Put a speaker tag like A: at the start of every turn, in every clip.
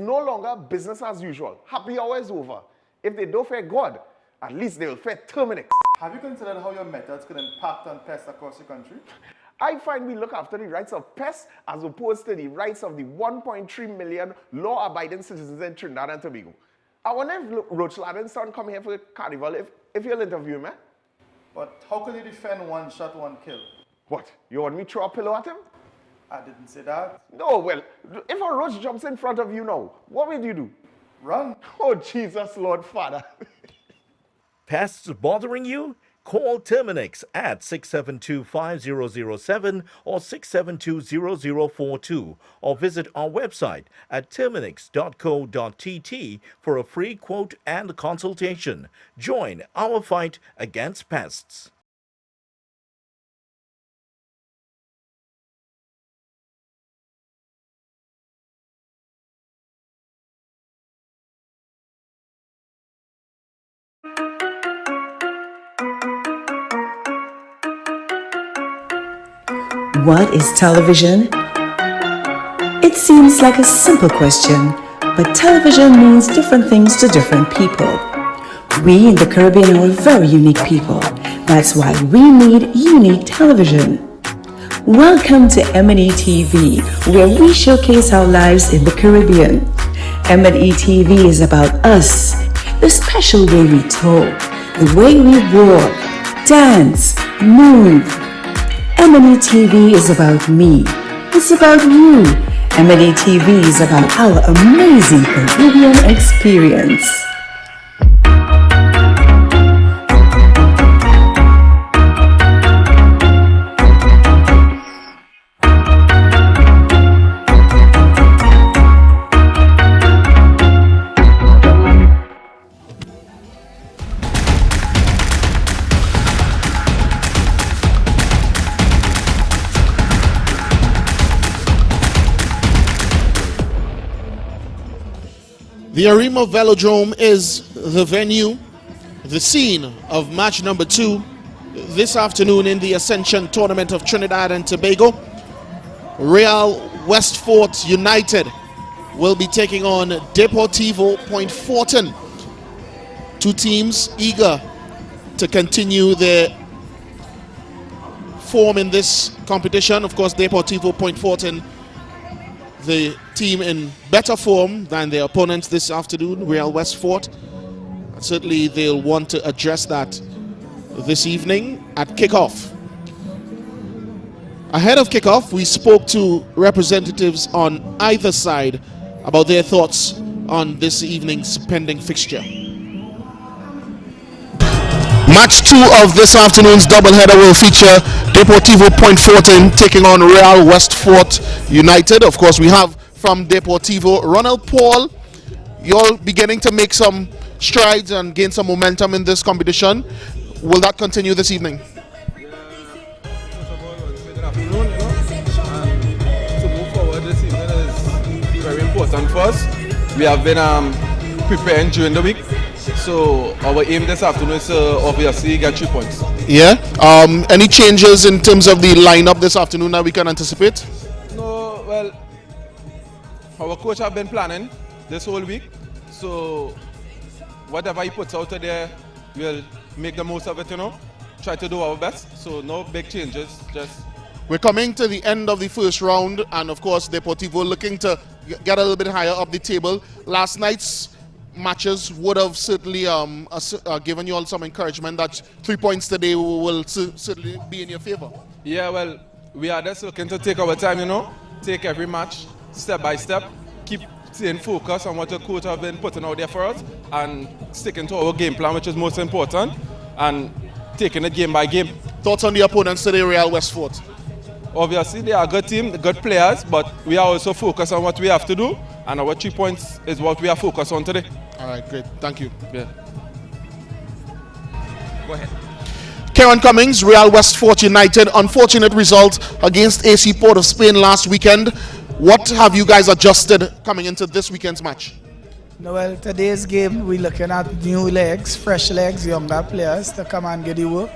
A: no longer business as usual. Happy hour is over. If they don't fear God, at least they will fear Terminix.
B: Have you considered how your methods could impact on pests across the country?
A: I find we look after the rights of pests as opposed to the rights of the 1.3 million law-abiding citizens in Trinidad and Tobago. I wonder if Roach Ladden's son come here for the carnival if you'll interview me.
B: But how could you defend one shot, one kill?
A: What? You want me to throw a pillow at him?
B: I didn't say that.
A: No, well, if a roach jumps in front of you now, what will you do?
B: Run.
A: Oh, Jesus, Lord Father.
C: Pests bothering you? Call Terminix at 672-5007 or 672-0042 or visit our website at terminix.co.tt for a free quote and consultation. Join our fight against pests.
D: What is television? It seems like a simple question, but television means different things to different people. We in the Caribbean are very unique people. That's why we need unique television. Welcome to M&E TV, where we showcase our lives in the Caribbean. M&E TV is about us, the special way we talk, the way we walk, dance, move. M&E TV is about me. It's about you. M&E TV is about our amazing Caribbean experience.
E: The Arima Velodrome is the venue, the scene of match number 2 this afternoon in the Ascension Tournament of Trinidad and Tobago. Real Westfort United will be taking on Deportivo Point Fortin. Two teams eager to continue their form in this competition. Of course, Deportivo Point Fortin, the team in better form than their opponents this afternoon, Real Westfort. Certainly they'll want to address that this evening at kickoff. Ahead of kickoff, we spoke to representatives on either side about their thoughts on this evening's pending fixture. Match 2 of this afternoon's doubleheader will feature Deportivo Point Fortin taking on Real Westfort United. Of course, we have from Deportivo Ronald Paul. You're beginning to make some strides and gain some momentum in this competition. Will that continue this evening?
F: First of all, it's good afternoon, and to move forward this evening is very important for us. We have been preparing during the week. So our aim this afternoon is obviously get 3 points.
E: Yeah. Any changes in terms of the lineup this afternoon that we can anticipate?
F: No, well, our coach have been planning this whole week. So whatever he puts out there, we'll make the most of it, Try to do our best. So no big changes, just...
E: We're coming to the end of the first round, and of course Deportivo looking to get a little bit higher up the table. Last night's matches would have certainly given you all some encouragement that 3 points today will certainly be in your favor.
F: Yeah, well, we are just looking to take our time, take every match step by step, keep staying focused on what the coach have been putting out there for us, and sticking to our game plan, which is most important, and taking it game by game.
E: Thoughts on the opponents today, Real Westfort?
F: Obviously, they are a good team, good players, but we are also focused on what we have to do, and our 3 points is what we are focused on today.
E: All right, great. Thank you.
F: Yeah. Go ahead.
E: Karen Cummings, Real Westfort United, unfortunate result against AC Port of Spain last weekend. What have you guys adjusted coming into this weekend's match?
G: No, well, today's game, we're looking at new legs, fresh legs, younger players to come and get the work.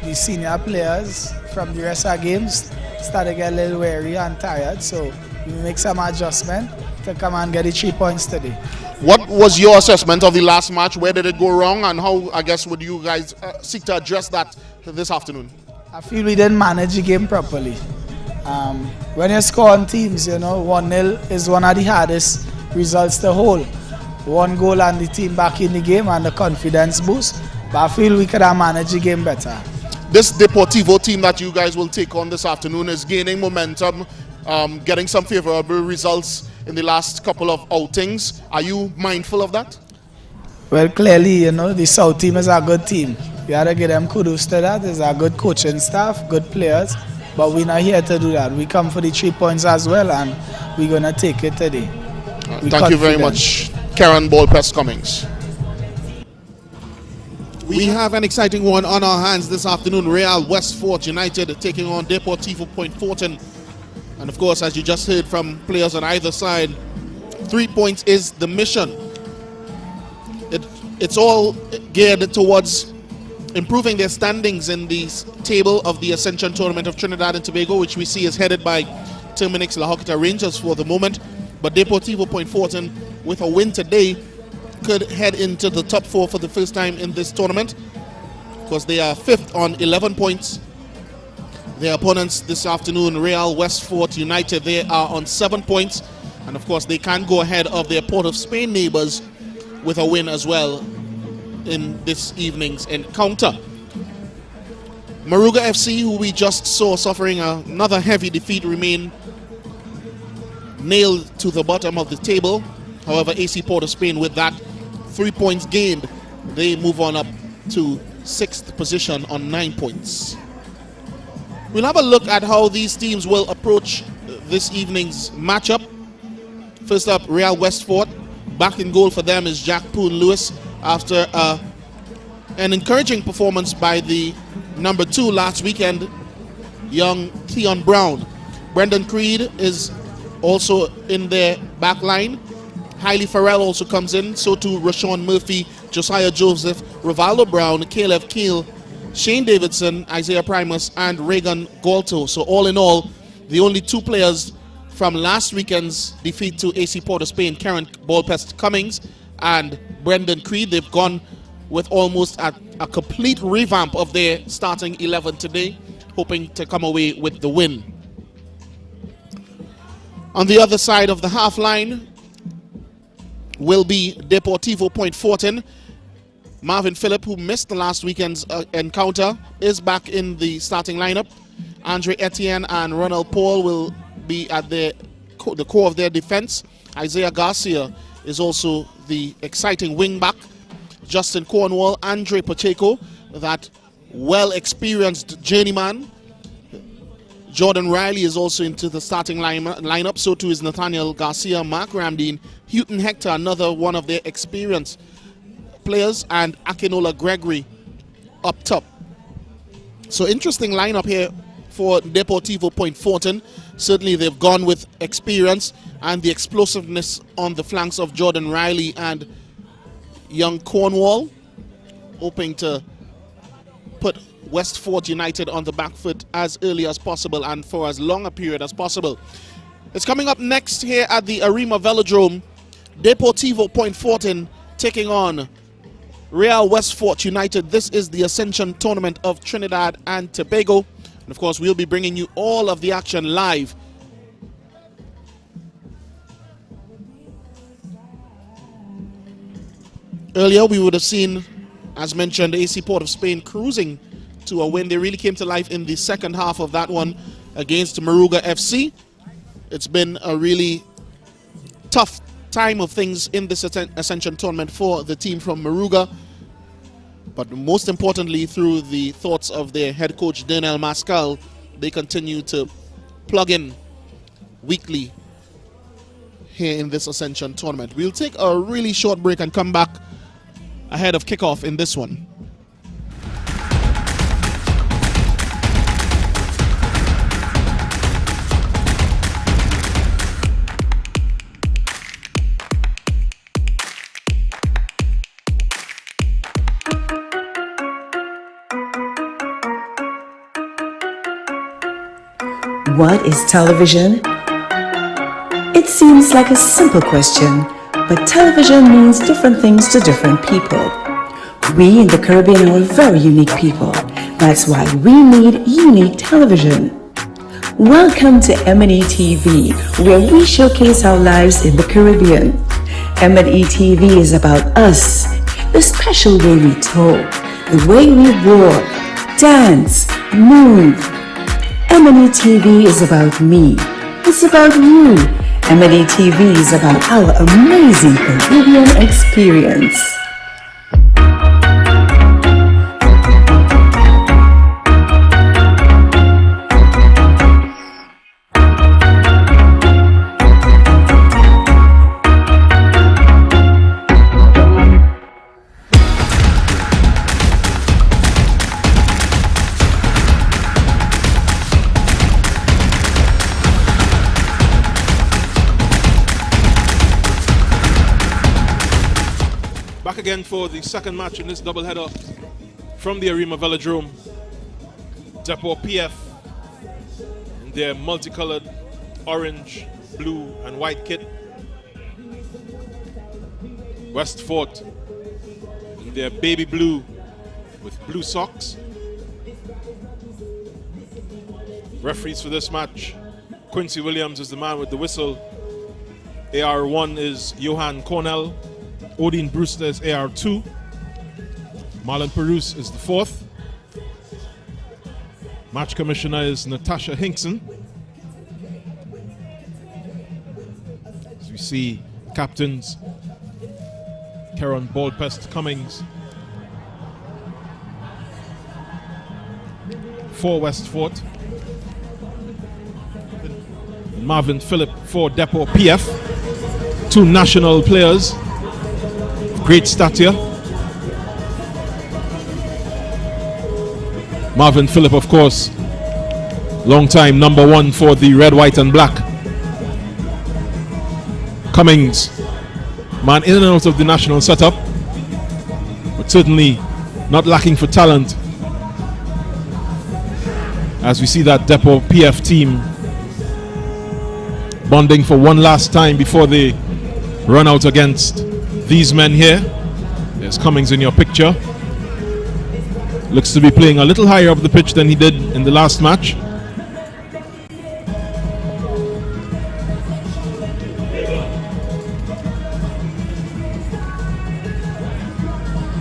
G: The senior players from the rest of our games start to get a little weary and tired, so we make some adjustment to come and get the 3 points today.
E: What was your assessment of the last match? Where did it go wrong, and how, I guess, would you guys seek to address that this afternoon?
G: I feel we didn't manage the game properly. When you score on teams, 1-0 is one of the hardest results to hold. One goal and the team back in the game and the confidence boost. But I feel we could have managed the game better.
E: This Deportivo team that you guys will take on this afternoon is gaining momentum, getting some favorable results in the last couple of outings. Are you mindful of that?
G: Well, clearly, the South team is a good team. We have to give them kudos to that. It's a good coaching staff, good players. But we're not here to do that. We come for the 3 points as well, and we're going to take it today.
E: Thank you very much, Karen Pest Cummings. We have an exciting one on our hands this afternoon. Real Westfort United taking on Deportivo Point Fortin. And of course, as you just heard from players on either side, 3 points is the mission. It's all geared towards improving their standings in the table of the Ascension Tournament of Trinidad and Tobago, which we see is headed by Terminix La Hoquita Rangers for the moment. But Deportivo Point Fortin, with a win today, could head into the top 4 for the first time in this tournament, because they are 5th on 11 points. Their opponents this afternoon, Real Westfort United, they are on 7 points. And of course, they can go ahead of their Port of Spain neighbors with a win as well in this evening's encounter. Moruga FC, who we just saw suffering another heavy defeat, remain nailed to the bottom of the table. However, AC Port of Spain, with that 3 points gained, they move on up to 6th position on 9 points. We'll have a look at how these teams will approach this evening's matchup. First up, Real Westfort. Back in goal for them is Jack Poon Lewis after an encouraging performance by the number 2 last weekend, young Theon Brown. Brendan Creed is also in their back line. Hailey Farrell also comes in, so too Rashawn Murphy, Josiah Joseph, Rivaldo Brown, Caleb Keel, Shane Davidson, Isaiah Primus, and Reagan Galto. So all in all, the only 2 players from last weekend's defeat to AC Port of Spain, Karen Pest Cummings and Brendan Creed, they've gone with almost a complete revamp of their starting 11 today, hoping to come away with the win. On the other side of the half line will be Deportivo Point Fortin. Marvin Phillip, who missed the last weekend's encounter, is back in the starting lineup. Andre Etienne and Ronald Paul will be at the core of their defense. Isaiah Garcia is also the exciting wing back. Justin Cornwall, Andre Pacheco, that well-experienced journeyman. Jordan Riley is also into the starting lineup. So too is Nathaniel Garcia, Mark Ramdeen, Houghton Hector, another one of their experienced players, and Akinola Gregory up top. So interesting lineup here for Deportivo Point Fortin. Certainly they've gone with experience and the explosiveness on the flanks of Jordan Riley and young Cornwall, hoping to put Westfort United on the back foot as early as possible and for as long a period as possible. It's coming up next here at the Arima Velodrome. Deportivo Point Fortin taking on Real Westfort United. This is the Ascension Tournament of Trinidad and Tobago. And of course, we'll be bringing you all of the action live. Earlier, we would have seen, as mentioned, AC Port of Spain cruising to a win. They really came to life in the second half of that one against Moruga FC. It's been a really tough time of things in this Ascension tournament for the team from Moruga. But most importantly, through the thoughts of their head coach, Dernell Mascal, they continue to plug in weekly here in this Ascension tournament. We'll take a really short break and come back ahead of kickoff in this one.
D: What is television? It seems like a simple question, but television means different things to different people. We in the Caribbean are very unique people. That's why we need unique television. Welcome to M&E TV, where we showcase our lives in the Caribbean. M&E TV is about us, the special way we talk, the way we walk, dance, move. M&E TV is about me. It's about you. M&E TV is about our amazing Caribbean experience.
E: Back again for the second match in this doubleheader from the Arima Velodrome. Depot PF in their multicolored orange, blue, and white kit. West Fort in their baby blue with blue socks. Referees for this match: Quincy Williams is the man with the whistle. AR1 is Johan Cornell. Odin Brewster is AR2. Marlon Perus is the fourth. Match commissioner is Natasha Hinkson. As we see captains Karen Baldpest Cummings for West Fort. Marvin Phillip for Depot PF. Two national players. Great stature. Marvin Phillip, of course, long time number one for the red, white, and black. Cummings, man in and out of the national setup, but certainly not lacking for talent. As we see that Depot PF team bonding for one last time before they run out against these men here. There's Cummings in your picture. Looks to be playing a little higher up the pitch than he did in the last match.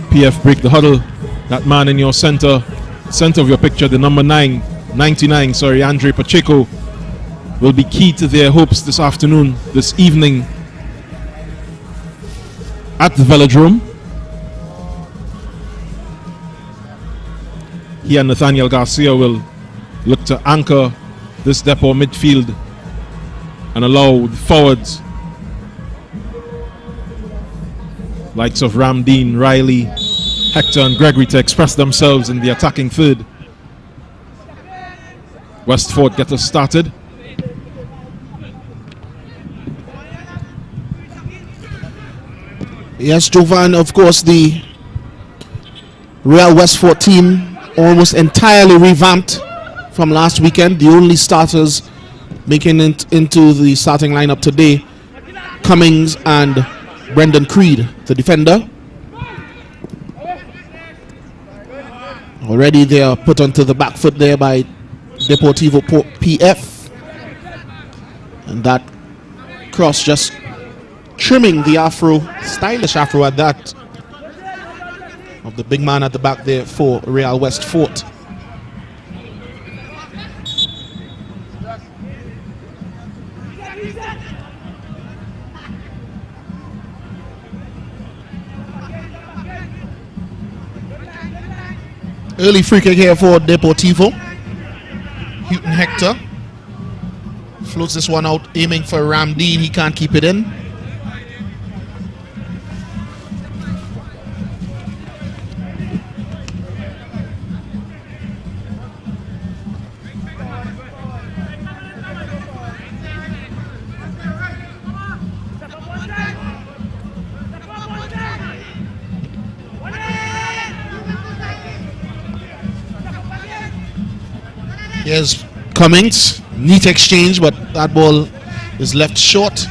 E: PF break the huddle. That man in your center of your picture, the number 99, Andre Pacheco, will be key to their hopes this afternoon, this evening, at the Velodrome. He and Nathaniel Garcia will look to anchor this Depot midfield and allow the forwards likes of Ramdeen, Riley, Hector and Gregory to express themselves in the attacking third. West Fort get us started. Yes, Jovan, of course, the Real West Fort team almost entirely revamped from last weekend. The only starters making it into the starting lineup today: Cummings and Brendan Creed, the defender. Already they are put onto the back foot there by Deportivo PF. And that cross just trimming the afro, stylish afro at that, of the big man at the back there for Real West Fort. Early free kick here for Deportivo. Houghton Hector floats this one out, aiming for Ramdeen. He can't keep it in. Here's Cummings, neat exchange, but that ball is left short.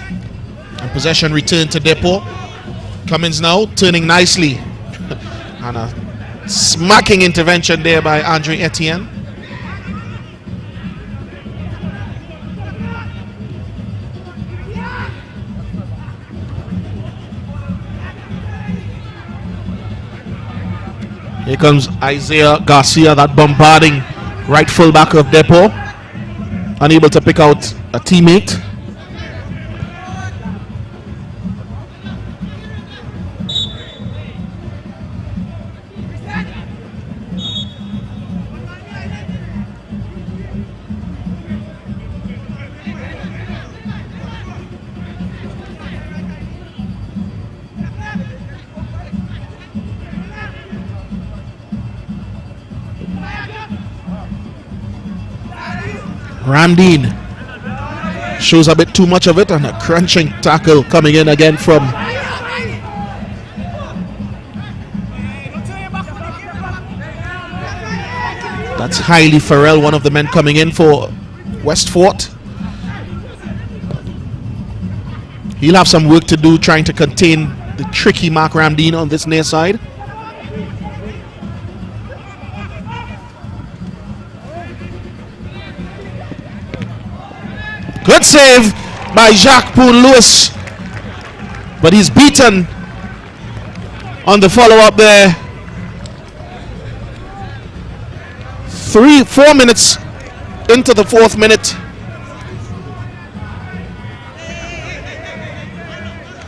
E: And possession returned to Depot. Cummins now turning nicely. And a smacking intervention there by Andre Etienne. Here comes Isaiah Garcia, that bombarding right fullback of Depot. Unable to pick out a teammate. Ramdeen shows a bit too much of it, and a crunching tackle coming in again from that's Hailey Farrell, one of the men coming in for Westfort. He'll have some work to do trying to contain the tricky Mark Ramdeen on this near side. Good save by Jacques Poon-Lewis, but he's beaten on the follow-up there. 4 minutes into the 4th minute.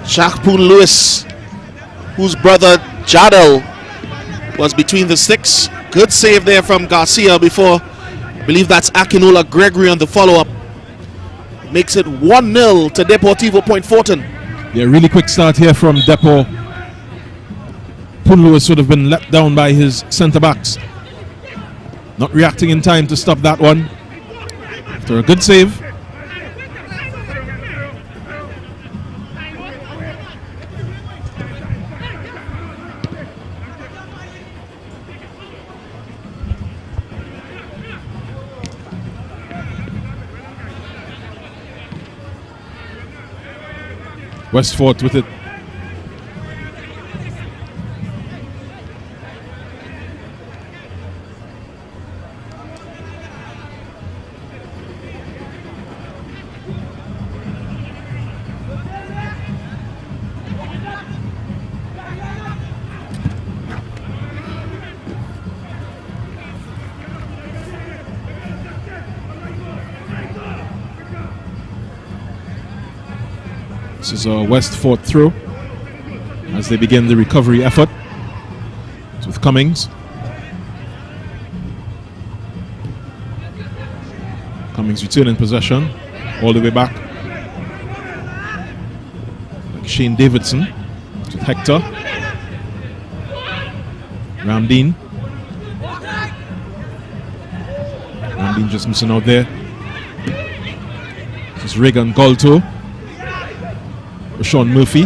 E: Jacques Poon-Lewis, whose brother Jadel was between the sticks. Good save there from Garcia before, I believe that's Akinola Gregory on the follow-up. Makes it 1-0 to Deportivo Point Fortin.
H: Yeah, really quick start here from Depot. Poon-Lewis would have been let down by his centre-backs. Not reacting in time to stop that one. After a good save. Westfort with it. This is a Westfort throw as they begin the recovery effort. It's with Cummings. Cummings returning possession all the way back. Like Shane Davidson. It's with Hector. Ramdeen. Ramdeen just missing out there. This is Regan Golto. Sean Murphy.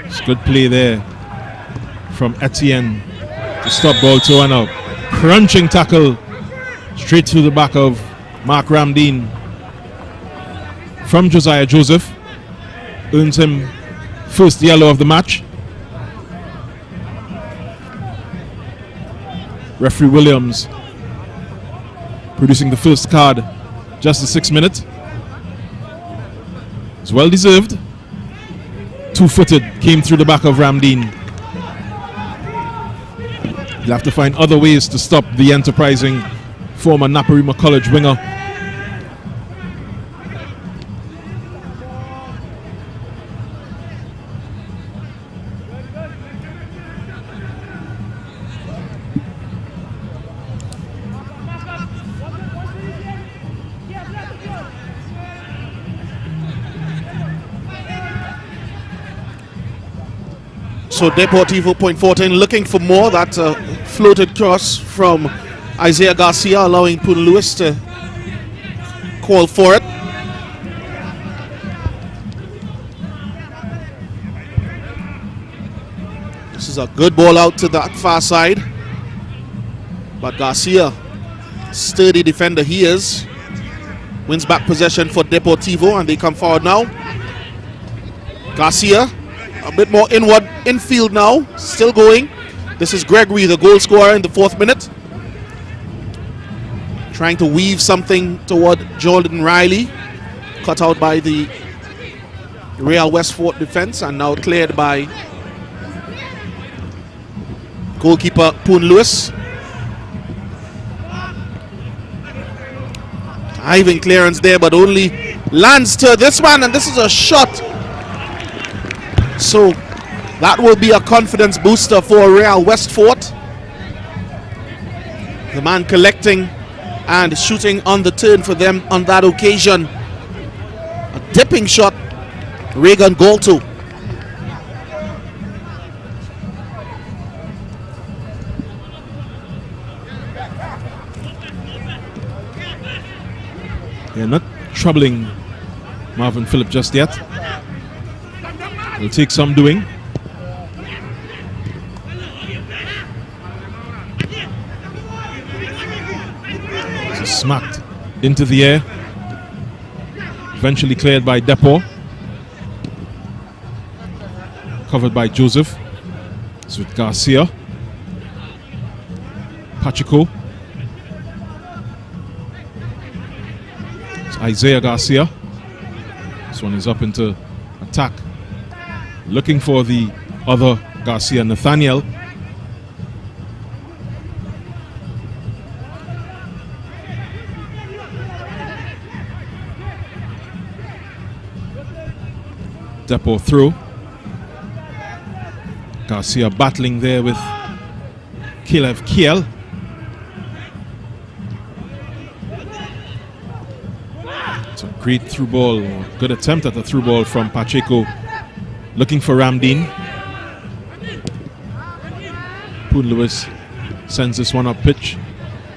H: It's good play there from Etienne to stop Golto, and a crunching tackle straight through the back of Mark Ramdeen from Josiah Joseph. Earns him first yellow of the match. Referee Williams producing the first card. Just the 6th minute. It's well deserved. Two-footed came through the back of Ramdeen. He'll have to find other ways to stop the enterprising former Naparima College winger.
E: So Deportivo Point Fortin looking for more. That floated cross from Isaiah Garcia, allowing Poon-Lewis to call for it. This is a good ball out to that far side, but Garcia sturdy defender he is. Wins back possession for Deportivo, and they come forward now. Garcia, a bit more infield now, still going. This is Gregory, the goal scorer in the 4th minute. Trying to weave something toward Jordan Riley. Cut out by the Real Westford defense, and now cleared by goalkeeper Poon Lewis. Diving clearance there, but only lands to this man, and this is a shot. So that will be a confidence booster for Real Westford. The man collecting and shooting on the turn for them on that occasion. A dipping shot, Regan Golto.
H: Yeah, not troubling Marvin Phillip just yet. It'll take some doing. So smacked into the air. Eventually cleared by Depot. Covered by Joseph. It's with Garcia. Pacheco. Isaiah Garcia. This one is up into attack. Looking for the other Garcia, Nathaniel. Depot through. Garcia battling there with Kilev Kiel. It's a great through ball, or good attempt at the through ball from Pacheco. Looking for Ramdeen. Poon Lewis sends this one up pitch.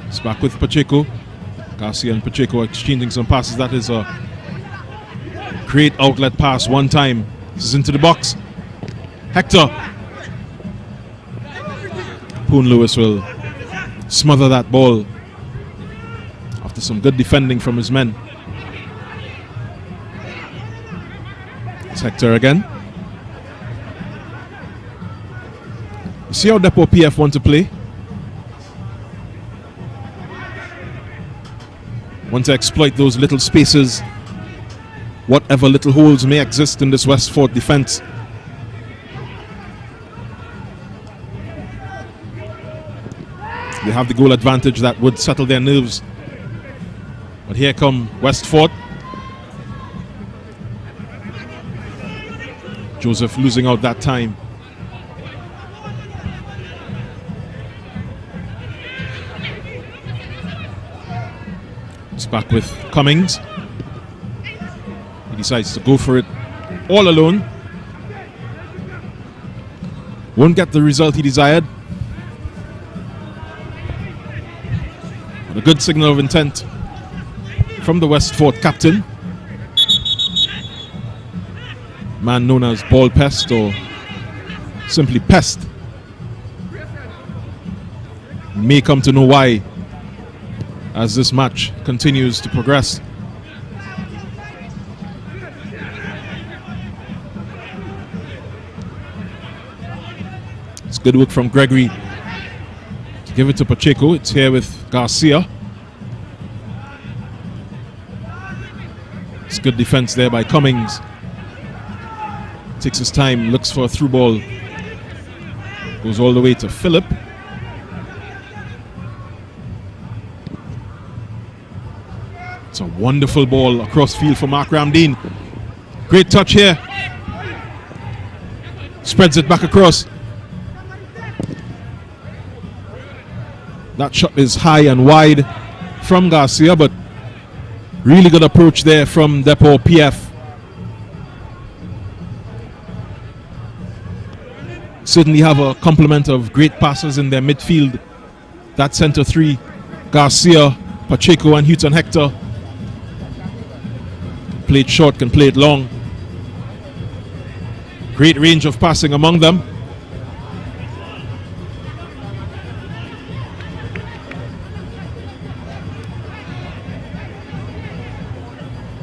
H: It's back with Pacheco. Garcia and Pacheco exchanging some passes. That is a great outlet pass one time. This is into the box. Hector. Poon Lewis will smother that ball after some good defending from his men. It's Hector again. You see how Depot PF want to play? Want to exploit those little spaces, whatever little holes may exist in this Westford defense. They have the goal advantage that would settle their nerves. But here come Westford. Joseph losing out that time. It's back with Cummings. He decides to go for it all alone. Won't get the result he desired. But a good signal of intent from the Westford captain. Man known as Ball Pest, or simply Pest. You may come to know why as this match continues to progress. It's good work from Gregory to give it to Pacheco. It's here with Garcia. It's good defense there by Cummings. Takes his time, looks for a through ball. Goes all the way to Phillip. It's a wonderful ball across field for Mark Ramdeen. Great touch here. Spreads it back across. That shot is high and wide from Garcia, but really good approach there from Depot PF. Certainly have a complement of great passers in their midfield. That center three, Garcia, Pacheco and Houghton Hector. Play it short, can play it long. Great range of passing among them.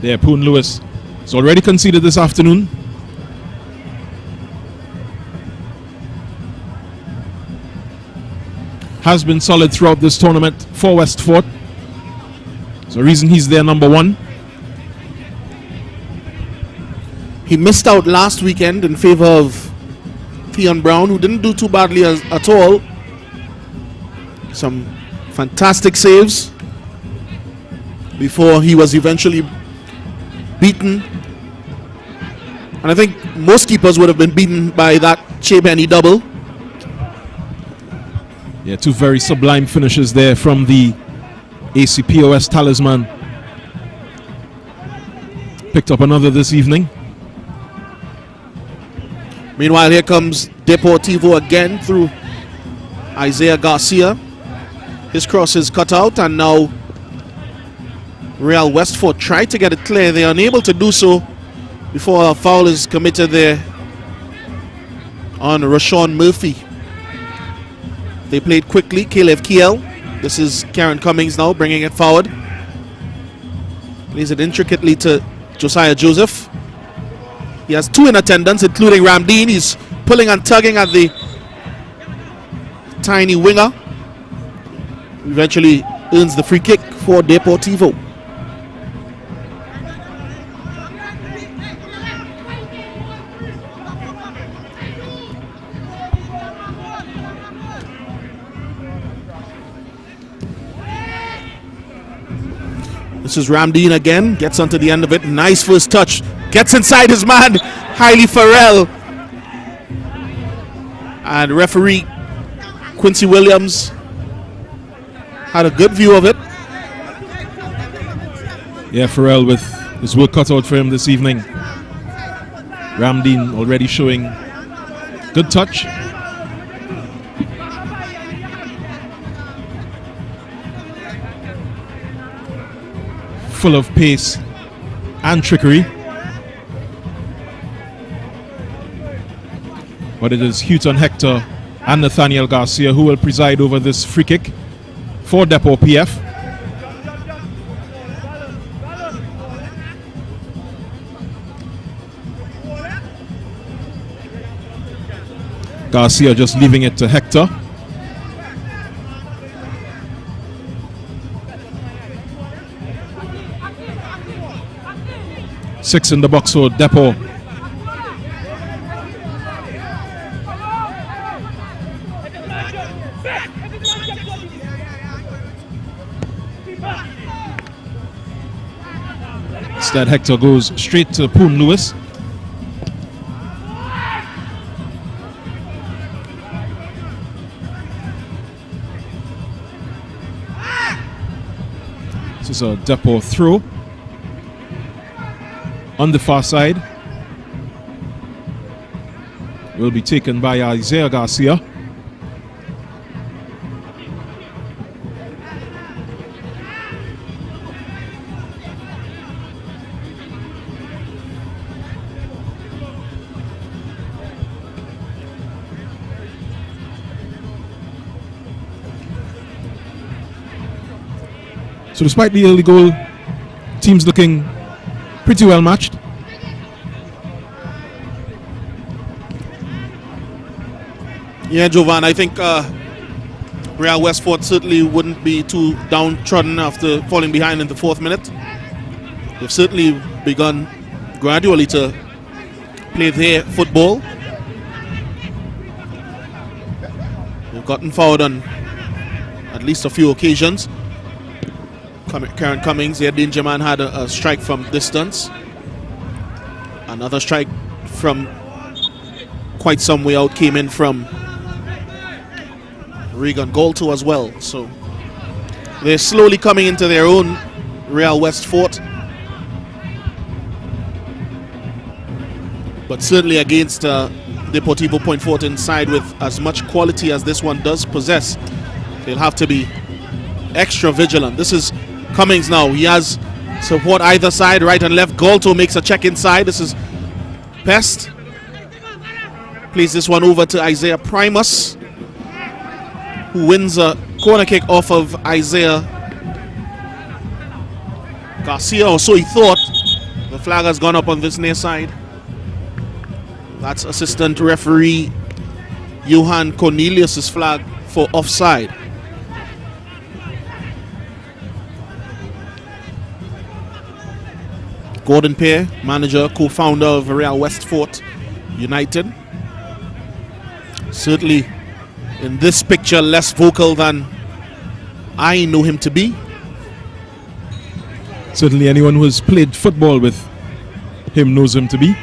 H: there. Poon Lewis has already conceded this afternoon. Has been solid throughout this tournament for Westford. There's a reason he's there, number 1.
E: He missed out last weekend in favor of Theon Brown, who didn't do too badly at all. Some fantastic saves before he was eventually beaten. And I think most keepers would have been beaten by that Che Benny double.
H: Yeah, 2 very sublime finishes there from the ACPOS talisman. Picked up another this evening.
E: Meanwhile, here comes Deportivo again through Isaiah Garcia. His cross is cut out, and now Real Westford tried to get it clear. They are unable to do so before a foul is committed there on Rashawn Murphy. They played quickly. Caleb Kiel. This is Karen Cummings now bringing it forward. Plays it intricately to Josiah Joseph. He has 2 in attendance, including Ramdeen. He's pulling and tugging at the tiny winger. Eventually earns the free kick for Deportivo. This is Ramdeen again, gets onto the end of it. Nice first touch, gets inside his man, Hailey Farrell. And referee Quincy Williams had a good view of it.
H: Yeah, Farrell with his work cut out for him this evening. Ramdeen already showing good touch. Full of pace and trickery. But it is Houghton Hector and Nathaniel Garcia who will preside over this free kick for Depot PF. Garcia just leaving it to Hector. Six in the box for Depot. Instead, Hector goes straight to Poon Lewis. This is a Depot throw. On the far side, will be taken by Isaiah Garcia. So despite the early goal, teams looking pretty well matched.
E: Yeah, Jovan, I think Real Westford certainly wouldn't be too downtrodden after falling behind in the 4th minute. They've certainly begun gradually to play their football. They've gotten forward on at least a few occasions. Karen Cummings, their danger man, had a strike from distance. Another strike from quite some way out came in from Regan Golto as well. So they're slowly coming into their own, Real Westford. But certainly against Deportivo Point Fortin side with as much quality as this one does possess, they'll have to be extra vigilant. This is Cummings now. He has support either side, right and left. Golto makes a check inside. This is Pest. Plays this one over to Isaiah Primus, who wins a corner kick off of Isaiah Garcia, or so he thought. The flag has gone up on this near side. That's assistant referee Johan Cornelius' flag for offside. Gordon Pear, manager, co-founder of Real Westfort United. Certainly in this picture less vocal than I know him to be.
H: Certainly anyone who has played football with him knows him to be.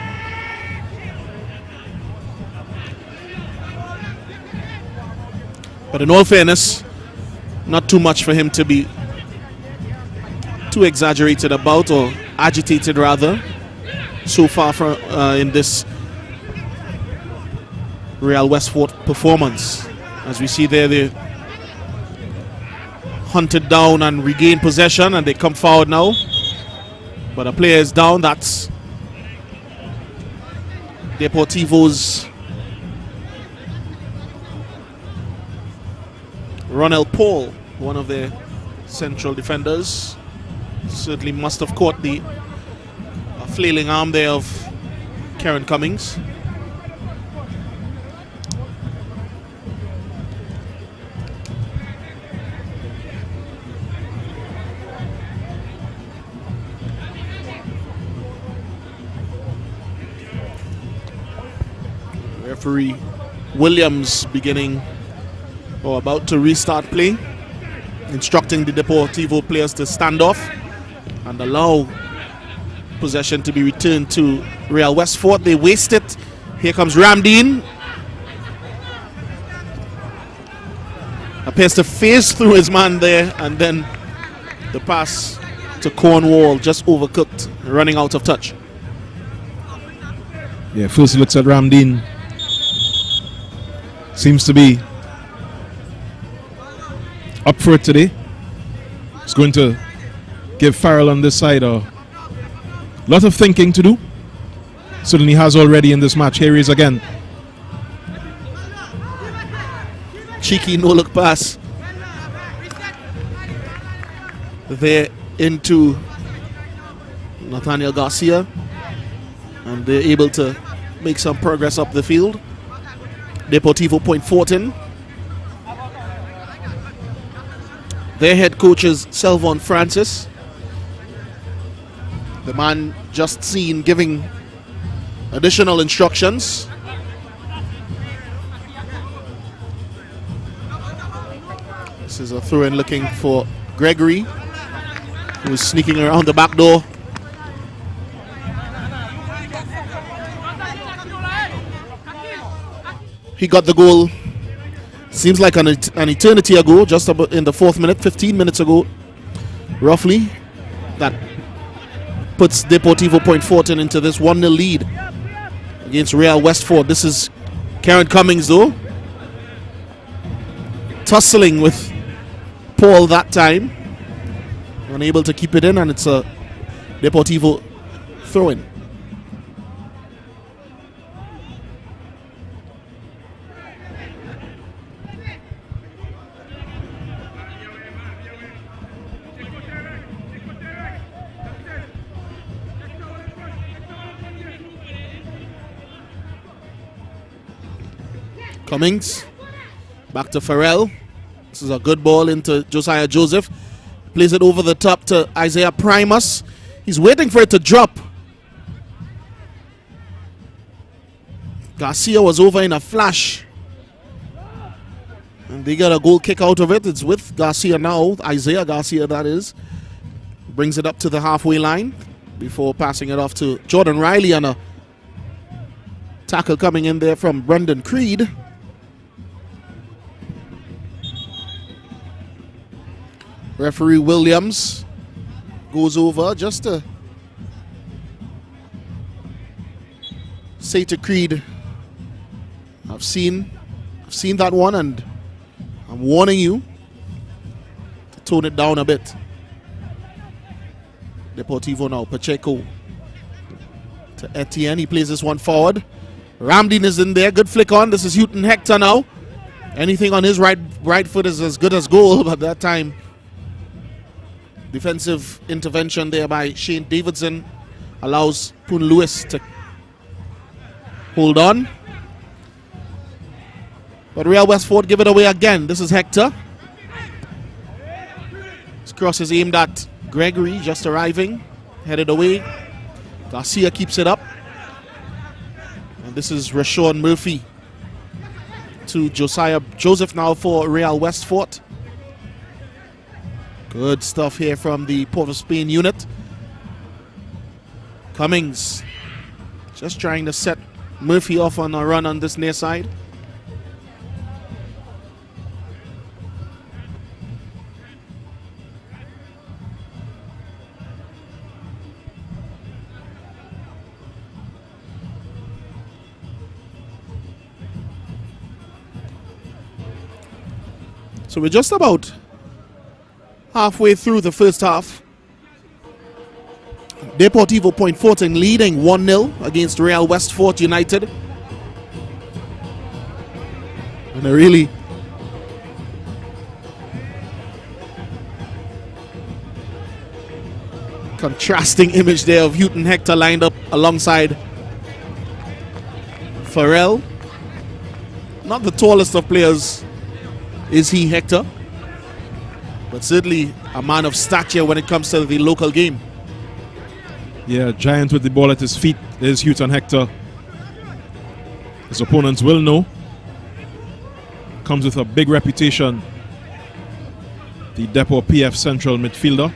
E: But in all fairness, not too much for him to be too exaggerated about, or agitated rather, so far from in this Real Westfort performance. As we see there, they hunted down and regained possession, and they come forward now. But a player is down. That's Deportivo's Ronald Paul, one of their central defenders. Certainly must have caught the flailing arm there of Karen Cummings. Referee Williams beginning or about to restart play, instructing the Deportivo players to stand off and allow possession to be returned to Real Westfort. They waste it. Here comes Ramdeen. Appears to phase through his man there, and then the pass to Cornwall just overcooked, running out of touch.
H: Yeah, first looks at Ramdeen. Seems to be up for it today. He's going to give Farrell on this side a lot of thinking to do. Certainly has already in this match. Here he is again.
E: Cheeky no-look pass there into Nathaniel Garcia, and they're able to make some progress up the field. Deportivo point Fortin. Their head coach is Selvon Francis, the man just seen giving additional instructions. This is a throw-in looking for Gregory, who is sneaking around the back door. He got the goal, seems like an eternity ago, just about in the 4th minute, 15 minutes ago, roughly. That puts Deportivo point Fortin into this 1-0 lead against Real Westfort. This is Karen Cummings, though, tussling with Paul that time, unable to keep it in, and it's a Deportivo throw-in. Cummings, back to Farrell. This is a good ball into Josiah Joseph. Plays it over the top to Isaiah Primus. He's waiting for it to drop. Garcia was over in a flash, and they got a goal kick out of it. It's with Garcia now, Isaiah Garcia that is. Brings it up to the halfway line before passing it off to Jordan Riley, and a tackle coming in there from Brendan Creed. Referee Williams goes over just to say to Creed, I've seen that one, and I'm warning you to tone it down a bit. Deportivo now, Pacheco to Etienne. He plays this one forward. Ramdeen is in there, good flick on. This is Houghton Hector now. Anything on his right foot is as good as goal, but that time defensive intervention there by Shane Davidson allows Poon Lewis to hold on. But Real Westford give it away again. This is Hector. This cross is aimed at Gregory, just arriving, headed away. Garcia keeps it up. And this is Rashawn Murphy to Josiah Joseph now for Real Westford. Good stuff here from the Port of Spain unit. Cummings just trying to set Murphy off on a run on this near side. So we're just about halfway through the first half. Deportivo Point Fortin leading 1-0 against Real Westford United. And a really contrasting image there of Houghton Hector lined up alongside Farrell. Not the tallest of players, is he, Hector? But certainly a man of stature when it comes to the local game.
H: Yeah, giant with the ball at his feet is Houghton Hector. His opponents will know. Comes with a big reputation. The Depot PF central midfielder.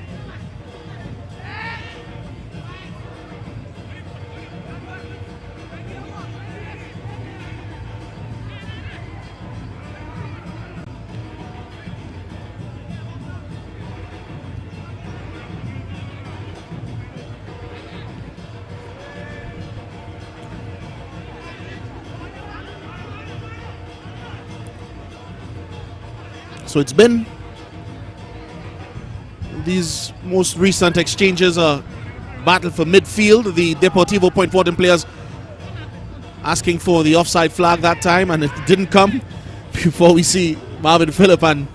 E: So it's been these most recent exchanges, a battle for midfield. The Deportivo Point Fortin players asking for the offside flag that time, and it didn't come before we see Marvin Phillip and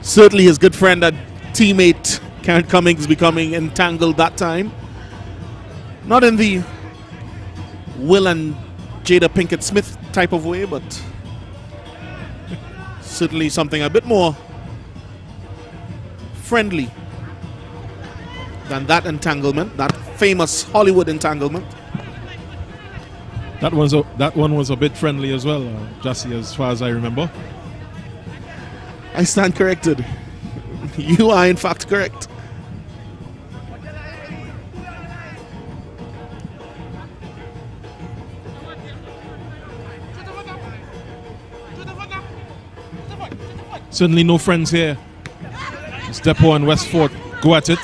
E: certainly his good friend and teammate Karen Cummings becoming entangled that time. Not in the Will and Jada Pinkett Smith type of way, but certainly something a bit more friendly than that entanglement, that famous Hollywood entanglement.
H: That one was a bit friendly as well, Jussie, as far as I remember.
E: I stand corrected. You are in fact correct.
H: Certainly no friends here. It's Depot and Westford go at it.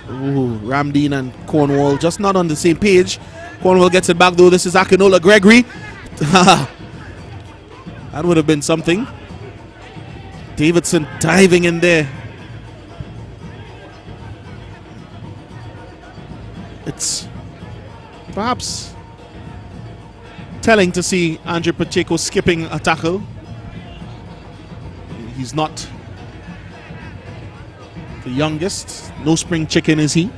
E: Ooh, Ramdeen and Cornwall just not on the same page. Cornwall gets it back though. This is Akinola Gregory. That would have been something. Davidson diving in there. It's perhaps telling to see Andre Pacheco skipping a tackle. He's not the youngest, no spring chicken is he.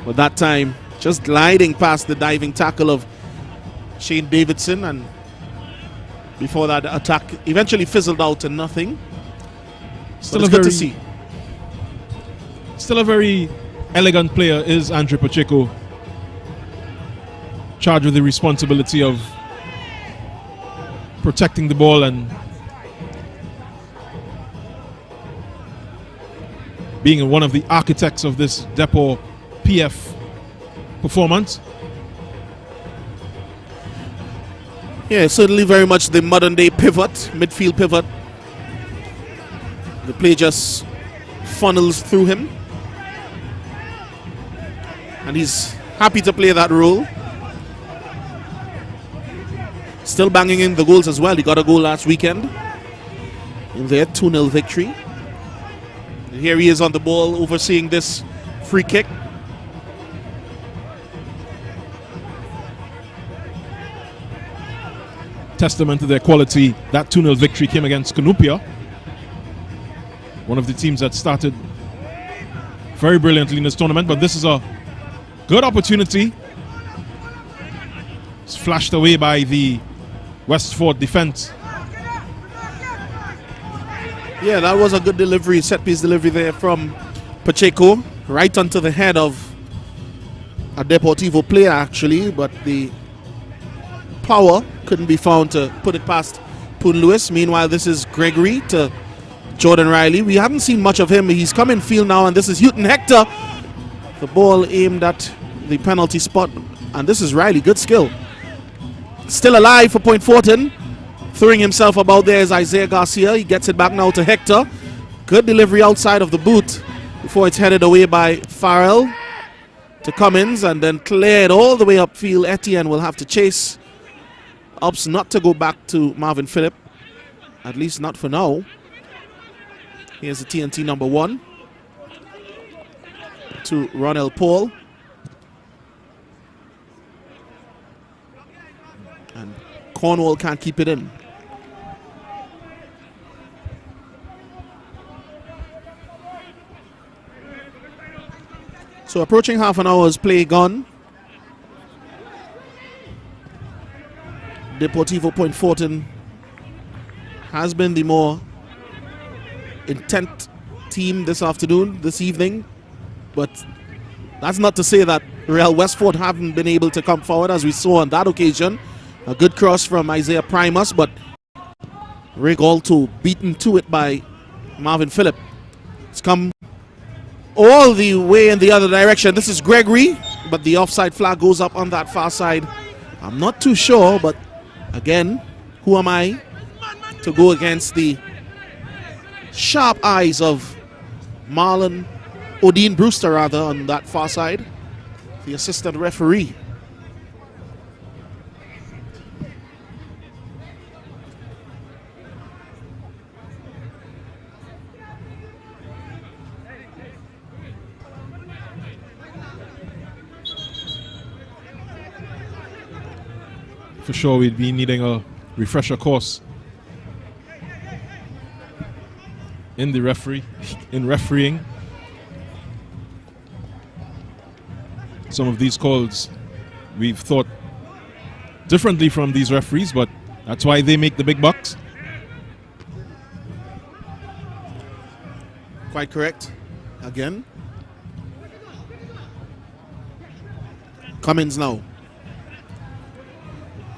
E: But that time, just gliding past the diving tackle of Shane Davidson, and before that attack eventually fizzled out to nothing. Still good to see.
H: Still a very elegant player is Andre Pacheco, charged with the responsibility of protecting the ball and being one of the architects of this Depot PF performance.
E: Yeah, certainly very much the modern day pivot, midfield pivot. The play just funnels through him, and he's happy to play that role. Still banging in the goals as well. He got a goal last weekend in their 2-0 victory. Here he is on the ball overseeing this free kick.
H: testament to their quality. That 2-0 victory came against Canupia, one of the teams that started very brilliantly in this tournament, but this is a good opportunity. It's flashed away by the Westford defense.
E: Yeah, that was a good delivery, set piece delivery there from Pacheco, right onto the head of a Deportivo player actually, but the power couldn't be found to put it past Poon Lewis. Meanwhile, this is Gregory to Jordan Riley. We haven't seen much of him. He's come in field now, and this is Houghton Hector. The ball aimed at the penalty spot, and this is Riley. Good skill. Still alive for Point Fortin. Throwing himself about there is Isaiah Garcia. He gets it back now to Hector. Good delivery outside of the boot before it's headed away by Farrell to Cummins and then cleared all the way upfield. Etienne will have to chase. Opts not to go back to Marvin Phillip, at least not for now. Here's the TNT number 1 to Ronell Paul. And Cornwall can't keep it in. So approaching half an hour's play gone. Deportivo Point Fortin has been the more intent team this evening, but that's not to say that Real Westford haven't been able to come forward, as we saw on that occasion. A good cross from Isaiah Primus, but Rick Alto beaten to it by Marvin Phillip. It's come all the way in the other direction. This is Gregory, but the offside flag goes up on that far side. I'm not too sure, but again, who am I to go against the sharp eyes of Marlon Odin Brewster, rather, on that far side, the assistant referee.
H: For sure, we'd be needing a refresher course in refereeing. Some of these calls we've thought differently from these referees, but that's why they make the big bucks.
E: Quite correct. Again. Cummins now.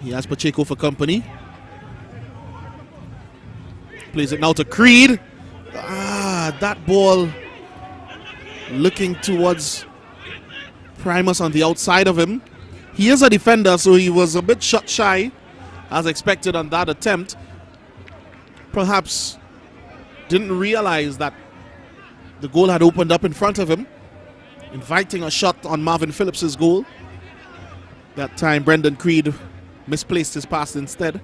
E: He has Pacheco for company. Plays it now to Creed. That ball looking towards Primus on the outside of him. He is a defender, so he was a bit shot shy as expected on that attempt. Perhaps didn't realize that the goal had opened up in front of him, inviting a shot on Marvin Phillips's goal. That time Brendan Creed misplaced his pass instead.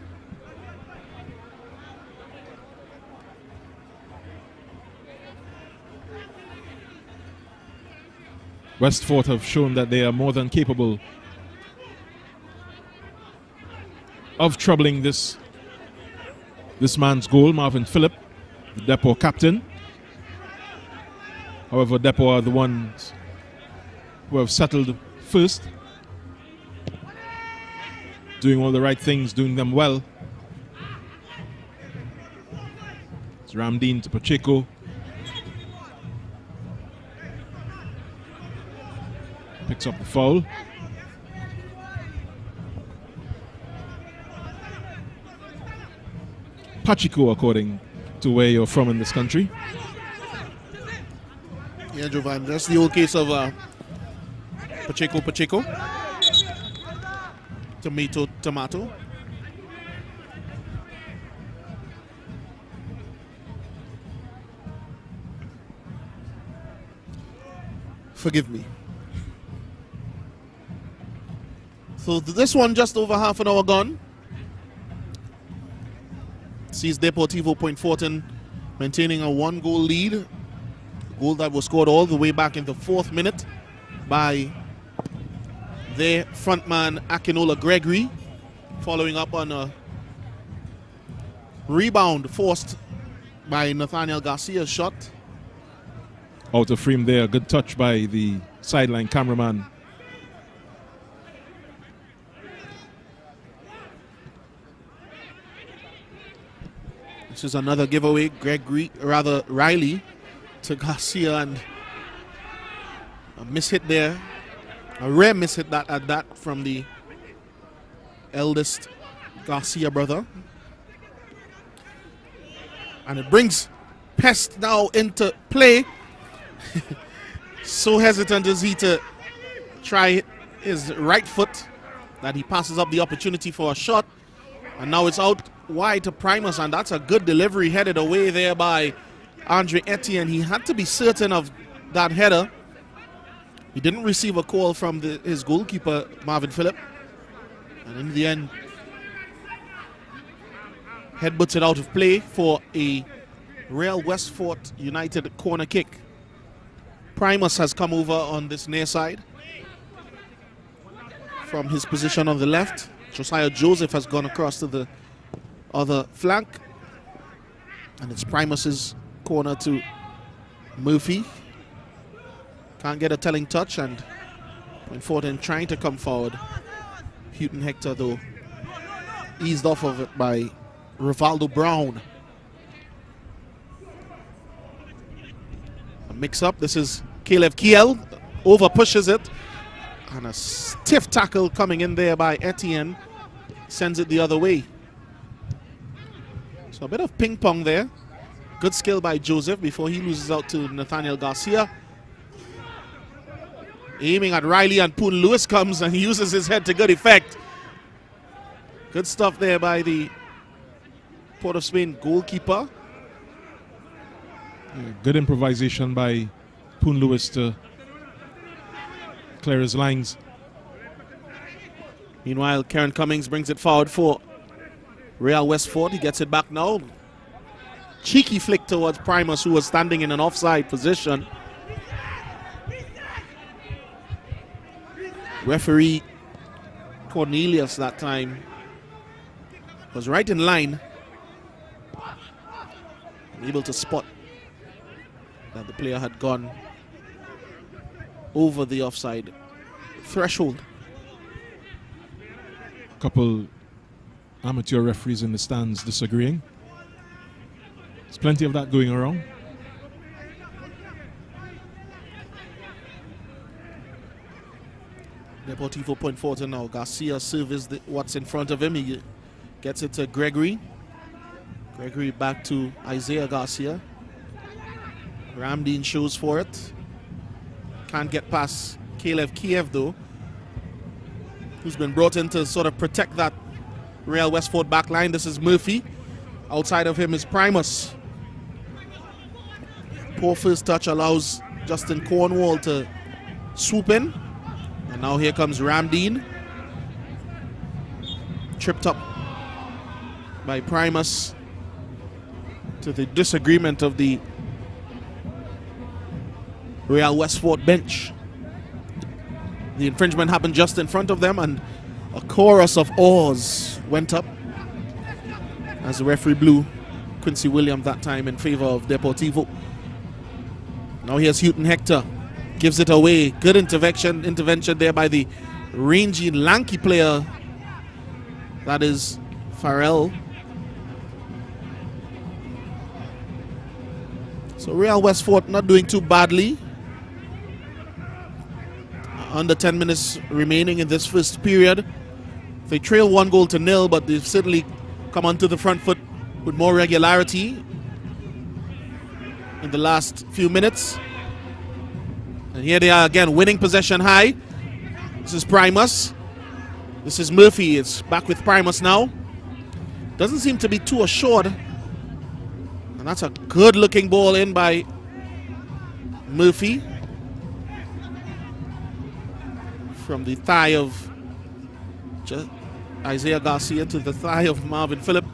H: Westford have shown that they are more than capable of troubling this man's goal, Marvin Phillip, the Depot captain. However, Depot are the ones who have settled first, doing all the right things, doing them well. It's Ramdeen to Pacheco. Picks up the foul. Pacheco, according to where you're from in this country.
E: Yeah, Jovan, that's the old case of Pacheco. Tomato. Forgive me. So this one just over half an hour gone. Sees Deportivo Point Fortin maintaining a 1-goal lead. A goal that was scored all the way back in the 4th minute by their frontman Akinola Gregory, following up on a Rebound forced by Nathaniel Garcia's shot.
H: Out of frame there. Good touch by the sideline cameraman.
E: This is another giveaway. Riley to Garcia, and a mishit there. A rare mishit at that from the eldest Garcia brother. And it brings Pest now into play. So hesitant is he to try his right foot that he passes up the opportunity for a shot. And now it's out wide to Primus, and that's a good delivery headed away there by Andre Etienne. He had to be certain of that header. He didn't receive a call from his goalkeeper, Marvin Phillip. And in the end, headbutts it out of play for a Real Westfort United corner kick. Primus has come over on this near side from his position on the left. Josiah Joseph has gone across to the other flank. And it's Primus's corner to Murphy. Can't get a telling touch, and Fortin trying to come forward. Houghton Hector, though, eased off of it by Rivaldo Brown. A mix-up. This is Caleb Kiel. Over pushes it. And a stiff tackle coming in there by Etienne. Sends it the other way. So a bit of ping-pong there. Good skill by Joseph before he loses out to Nathaniel Garcia. Aiming at Riley, and Poon Lewis comes and he uses his head to good effect. Good stuff there by the Port of Spain goalkeeper.
H: Yeah, good improvisation by Poon Lewis to clear his lines.
E: Meanwhile, Karen Cummings brings it forward for Real Westfort. He gets it back now. Cheeky flick towards Primus, who was standing in an offside position. Referee Cornelius that time was right in line, able to spot that the player had gone over the offside threshold.
H: A couple amateur referees in the stands disagreeing. There's plenty of that going around.
E: Deportivo point forward now. Garcia serves what's in front of him. He gets it to Gregory. Gregory back to Isaiah Garcia. Ramdeen shows for it. Can't get past Caleb Kiev though, who's been brought in to sort of protect that Real Westfort back line. This is Murphy. Outside of him is Primus. Poor first touch allows Justin Cornwall to swoop in. And now here comes Ramdeen. Tripped up by Primus, to the disagreement of the Real Westfort bench. The infringement happened just in front of them, and a chorus of awes went up as the referee blew Quincy Williams that time in favor of Deportivo. Now here's Houghton Hector. Gives it away. Good intervention there by the rangy, lanky player. That is Farrell. So Real Westfort not doing too badly. Under 10 minutes remaining in this first period. They trail 1-0, but they've certainly come onto the front foot with more regularity in the last few minutes. And here they are again, winning possession high. This is Primus. This is Murphy. It's back with Primus now. Doesn't seem to be too assured. And that's a good looking ball in by Murphy. From the thigh of Isaiah Garcia to the thigh of Marvin Phillip.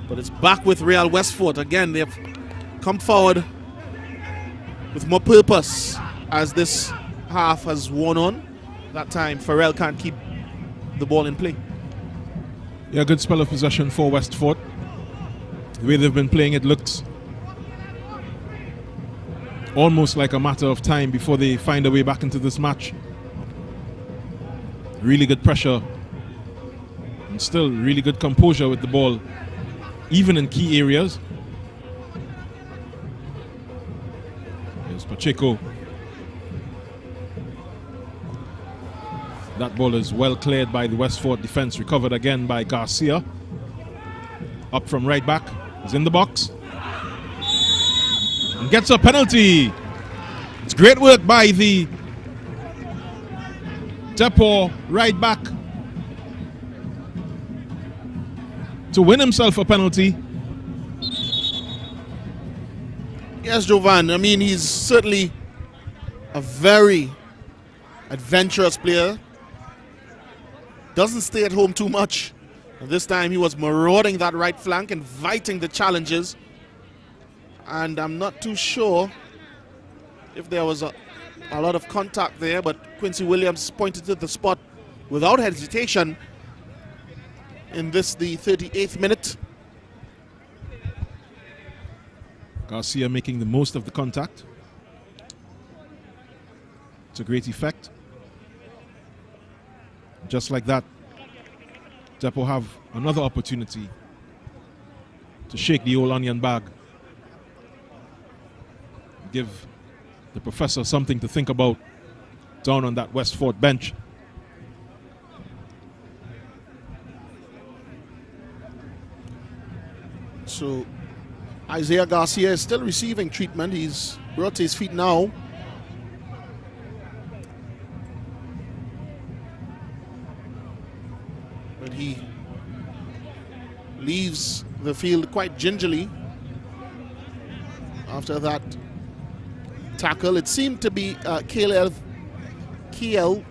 E: But it's back with Real Westfort. Again, they've come forward with more purpose as this half has worn on. That time, Farrell can't keep the ball in play.
H: Yeah, good spell of possession for Westfort. The way they've been playing, it looks almost like a matter of time before they find a way back into this match. Really good pressure and still really good composure with the ball, even in key areas. Here's Pacheco. That ball is well cleared by the Westford defense, recovered again by Garcia. Up from right back, he's in the box and gets a penalty. It's great work by the Depot right back to win himself a penalty.
E: Yes, Jovan, I mean, he's certainly a very adventurous player. Doesn't stay at home too much. And this time he was marauding that right flank, inviting the challenges. And I'm not too sure if there was a lot of contact there, but Quincy Williams pointed to the spot without hesitation in this, the 38th minute.
H: Garcia making the most of the contact. It's a great effect. Just like that, Depot have another opportunity to shake the old onion bag. Give the professor something to think about down on that Westford bench.
E: So Isaiah Garcia is still receiving treatment. He's brought to his feet now. But he leaves the field quite gingerly after that tackle. It seemed to be Kiel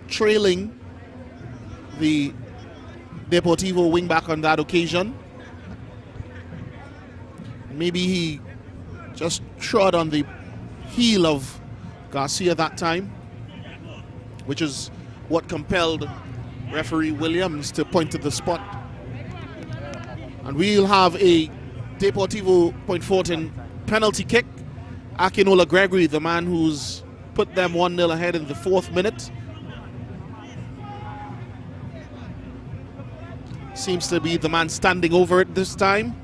E: trailing the Deportivo wingback on that occasion. Maybe he just trod on the heel of Garcia that time, which is what compelled referee Williams to point to the spot. And we'll have a Deportivo Point Fortin penalty kick. Akinola Gregory, the man who's put them 1-0 ahead in the 4th minute, seems to be the man standing over it this time.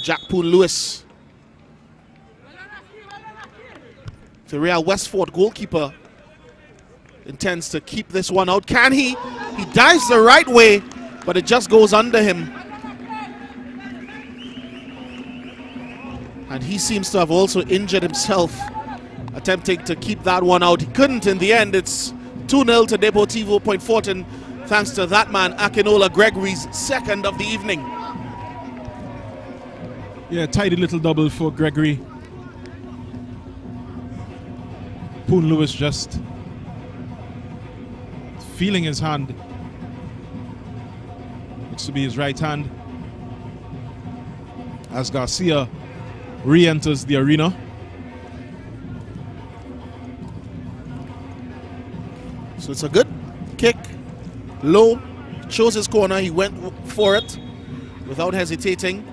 E: Jack Poon Lewis, the Real Westford goalkeeper, intends to keep this one out. Can he? He dives the right way, but it just goes under him. And he seems to have also injured himself, attempting to keep that one out. He couldn't in the end. It's 2-0 to Deportivo Point Fortin, thanks to that man, Akinola Gregory's 2nd of the evening.
H: Yeah, tidy little double for Gregory. Poon Lewis just feeling his hand. Looks to be his right hand, as Garcia re-enters the arena.
E: So it's a good kick, low, chose his corner, he went for it without hesitating.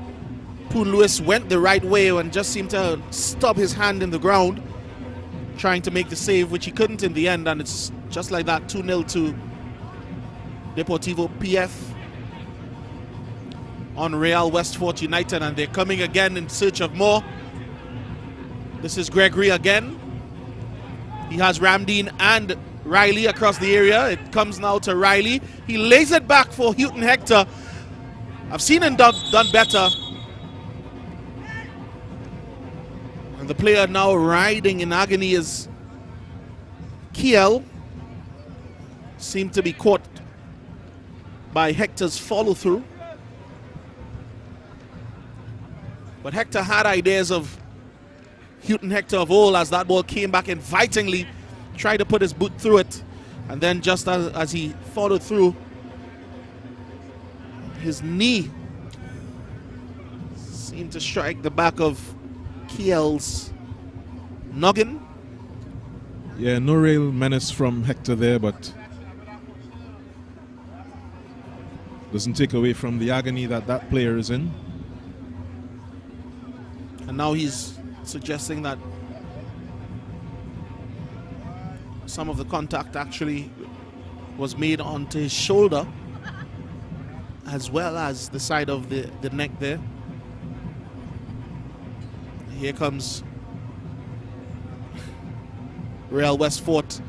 E: Poon Lewis went the right way and just seemed to stub his hand in the ground, trying to make the save, which he couldn't in the end, and it's just like that, 2-0 to Deportivo PF on Real Westford United, and they're coming again in search of more. This is Gregory again. He has Ramdeen and Riley across the area. It comes now to Riley. He lays it back for Houghton Hector. I've seen him done better. And the player now riding in agony is Kiel. Seemed to be caught by Hector's follow-through. But Hector had ideas of Houghton Hector of old as that ball came back invitingly, tried to put his boot through it, and then just as he followed through, his knee seemed to strike the back of Kiel's noggin.
H: Yeah, no real menace from Hector there, but Doesn't take away from the agony that that player is in.
E: And now he's suggesting that some of the contact actually was made onto his shoulder as well as the side of the neck there. Here comes Real Westfort,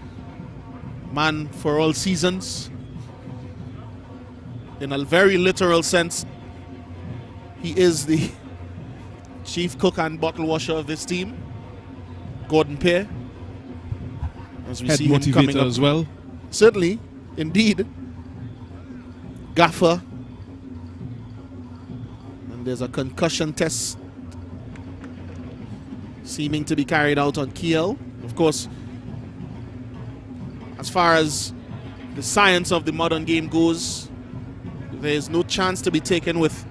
E: man for all seasons. In a very literal sense, he is the chief cook and bottle washer of this team, Gordon Pear. As we
H: Head
E: see him coming
H: motivator
E: up
H: as well.
E: Certainly, indeed. Gaffer. And there's a concussion test seeming to be carried out on Kiel. Of course, as far as the science of the modern game goes, there's no chance to be taken with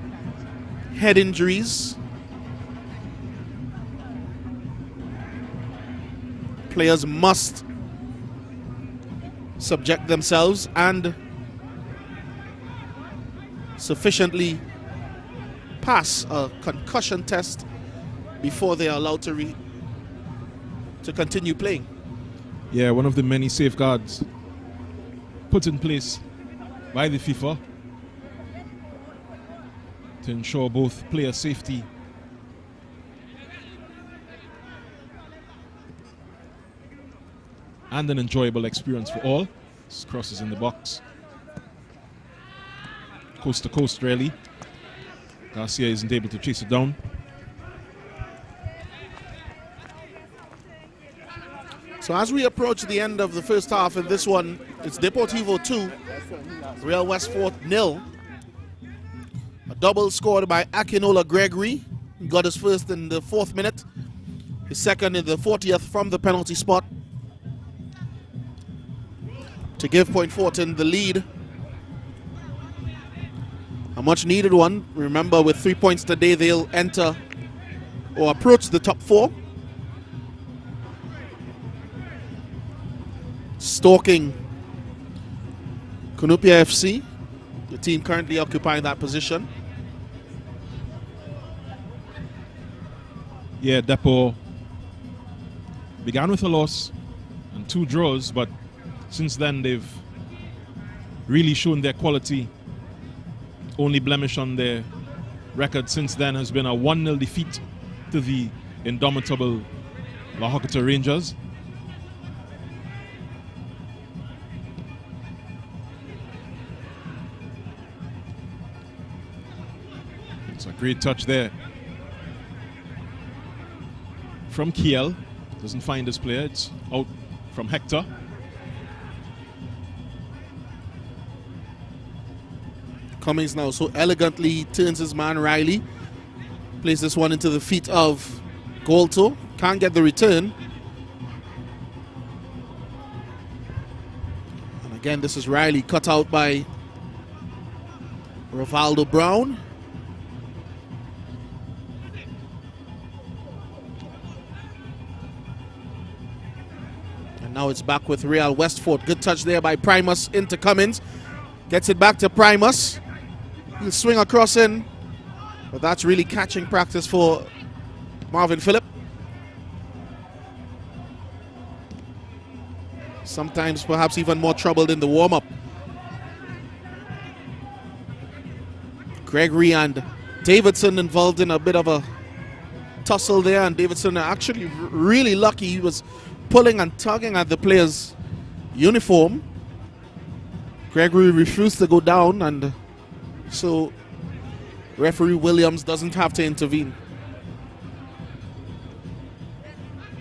E: head injuries. Players must subject themselves and sufficiently pass a concussion test before they are allowed to continue playing.
H: Yeah, one of the many safeguards put in place by the FIFA to ensure both player safety and an enjoyable experience for all. This crosses in the box. Coast to coast, really. Garcia isn't able to chase it down.
E: So as we approach the end of the first half in this one, it's Deportivo 2, Real Westfort 0. A double scored by Akinola Gregory. He got his first in the 4th minute, his second in the 40th from the penalty spot, to give Point Fortin the lead. A much needed one. Remember, with 3 points today, they'll enter or approach the top 4. Stalking Kunupia FC, the team currently occupying that position.
H: Yeah, Depot began with a loss and 2 draws, but since then they've really shown their quality. Only blemish on their record since then has been a 1-0 defeat to the indomitable La Hokata Rangers. It's a great touch there from Kiel. Doesn't find his player. It's out from Hector.
E: Cummings now so elegantly turns his man Riley. Plays this one into the feet of Golto. Can't get the return. And again, this is Riley cut out by Rivaldo Brown. And now it's back with Real Westfort. Good touch there by Primus into Cummins. Gets it back to Primus. He'll swing across in, but that's really catching practice for Marvin Phillip. Sometimes perhaps even more troubled in the warm-up. Gregory and Davidson involved in a bit of a tussle there, and Davidson actually really lucky. He was pulling and tugging at the player's uniform. Gregory refused to go down, and so referee Williams doesn't have to intervene.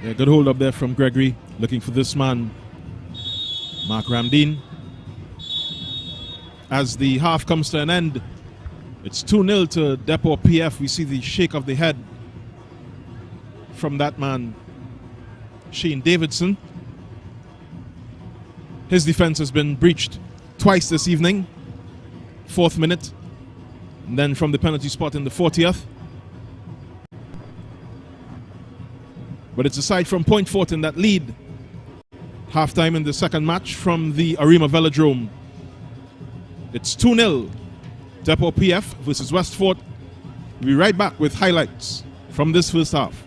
H: Yeah, good hold up there from Gregory, looking for this man, Mark Ramdeen. As the half comes to an end, it's 2-0 to Depot PF. We see the shake of the head from that man, Shane Davidson. His defense has been breached twice this evening. 4th minute, and then from the penalty spot in the 40th. But it's aside from Point Fortin that lead. Halftime in the second match from the Arima Velodrome. It's 2-0 Depot PF versus Westford. We'll be right back with highlights from this first half.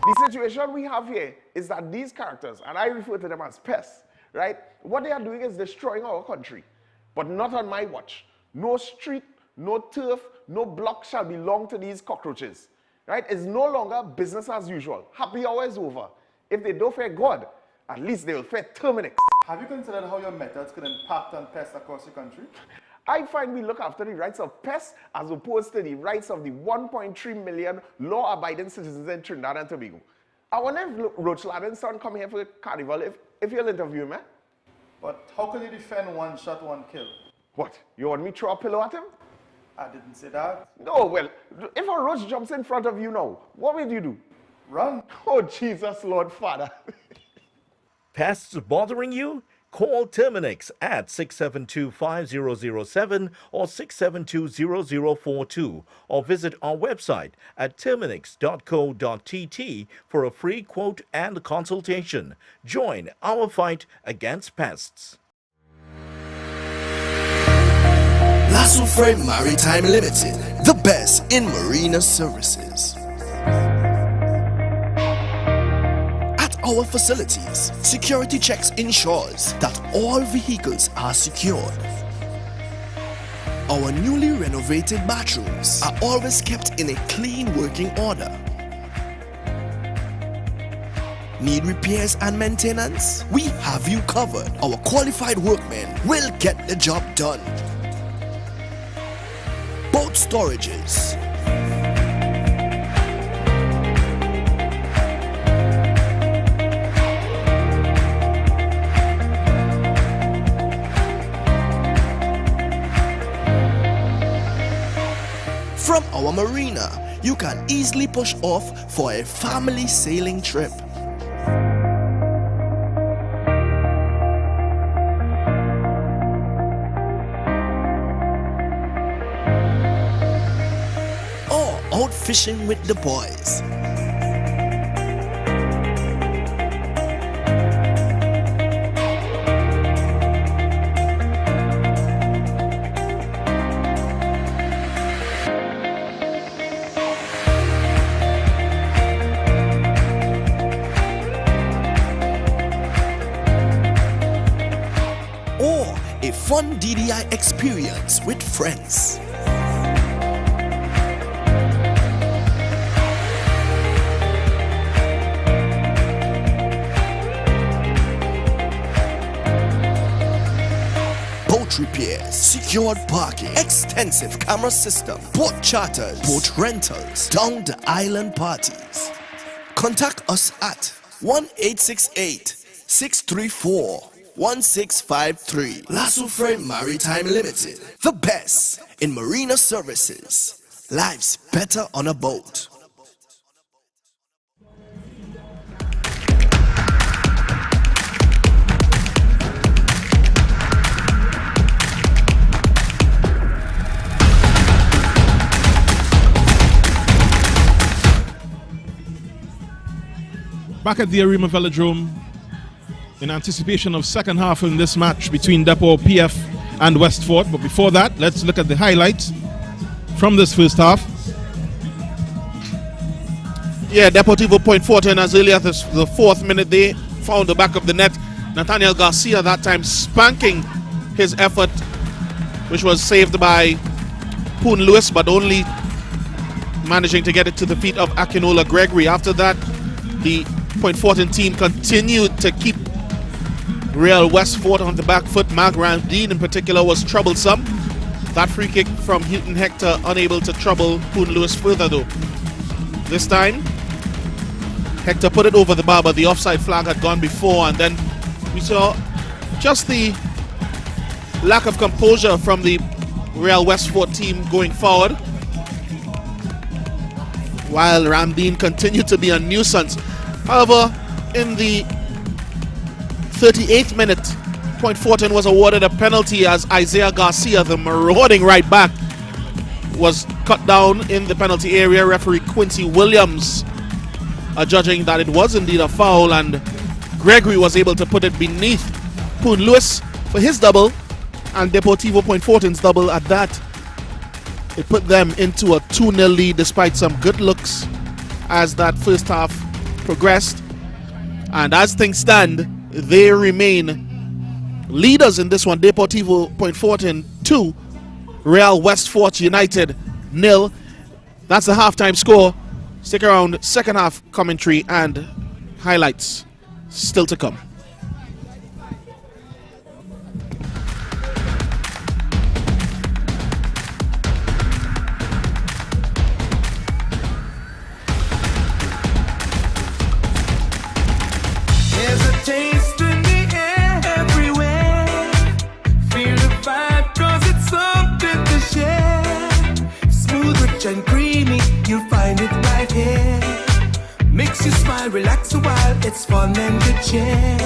A: The situation we have here is that these characters, and I refer to them as pests, right? What they are doing is destroying our country, but not on my watch. No street, no turf, no block shall belong to these cockroaches, right? It's no longer business as usual. Happy hour is over. If they don't fear God, at least they will fear Terminix.
B: Have you considered how your methods could impact on pests across the country?
A: I find we look after the rights of pests as opposed to the rights of the 1.3 million law-abiding citizens in Trinidad and Tobago. I wonder if Roach Ladden's son come here for carnival if you'll interview him, eh?
B: But how can you defend one shot, one kill?
A: What? You want me to throw a pillow at him?
B: I didn't say that.
A: No, well, if a roach jumps in front of you now, what will you do?
B: Run.
A: Oh, Jesus, Lord Father.
C: Pests bothering you? Call Terminix at 672-5007 or 672-0042 or visit our website at terminix.co.tt for a free quote and consultation. Join our fight against pests.
I: Lasso Freight Maritime Limited, the best in marina services. Our facilities, security checks ensures that all vehicles are secured. Our newly renovated bathrooms are always kept in a clean working order. Need repairs and maintenance? We have you covered. Our qualified workmen will get the job done. Boat storages, from our marina, you can easily push off for a family sailing trip. Or out fishing with the boys. A fun DDI experience with friends. Boat repairs, secured parking, extensive camera system, boat charters, boat rentals, down the island parties. Contact us at 1-868-634-1653. Lasso Freight Maritime Limited, the best in marina services. Life's better on a boat.
H: Back at the Arima Velodrome in anticipation of second half in this match between Depot PF and Westford. But before that, let's look at the highlights from this first half.
E: Yeah, Deportivo point forward as early as the 4th minute. They found the back of the net. Nathaniel Garcia that time spanking his effort, which was saved by Poon Lewis, but only managing to get it to the feet of Akinola Gregory. After that, the Point Fortin team continued to keep Real Westford on the back foot. Mark Randine in particular was troublesome. That free kick from Hilton Hector unable to trouble Poon Lewis further though. This time, Hector put it over the bar, but the offside flag had gone before, and then we saw just the lack of composure from the Real Westford team going forward, while Ramdeen continued to be a nuisance. However, in the 38th minute, Point Fortin was awarded a penalty as Isaiah Garcia, the marauding right back, was cut down in the penalty area. Referee Quincy Williams judging that it was indeed a foul, and Gregory was able to put it beneath Poon Lewis for his double, and Deportivo Point Fortin's double at that. It put them into a 2-0 lead despite some good looks as that first half progressed. And as things stand, they remain leaders in this one. Deportivo Point Fortin 2, Real Westford United 0. That's the halftime score. Stick around, second half commentary and highlights still to come.
J: And creamy, you'll find it right here. Makes you smile, relax a while, it's fun and good cheer.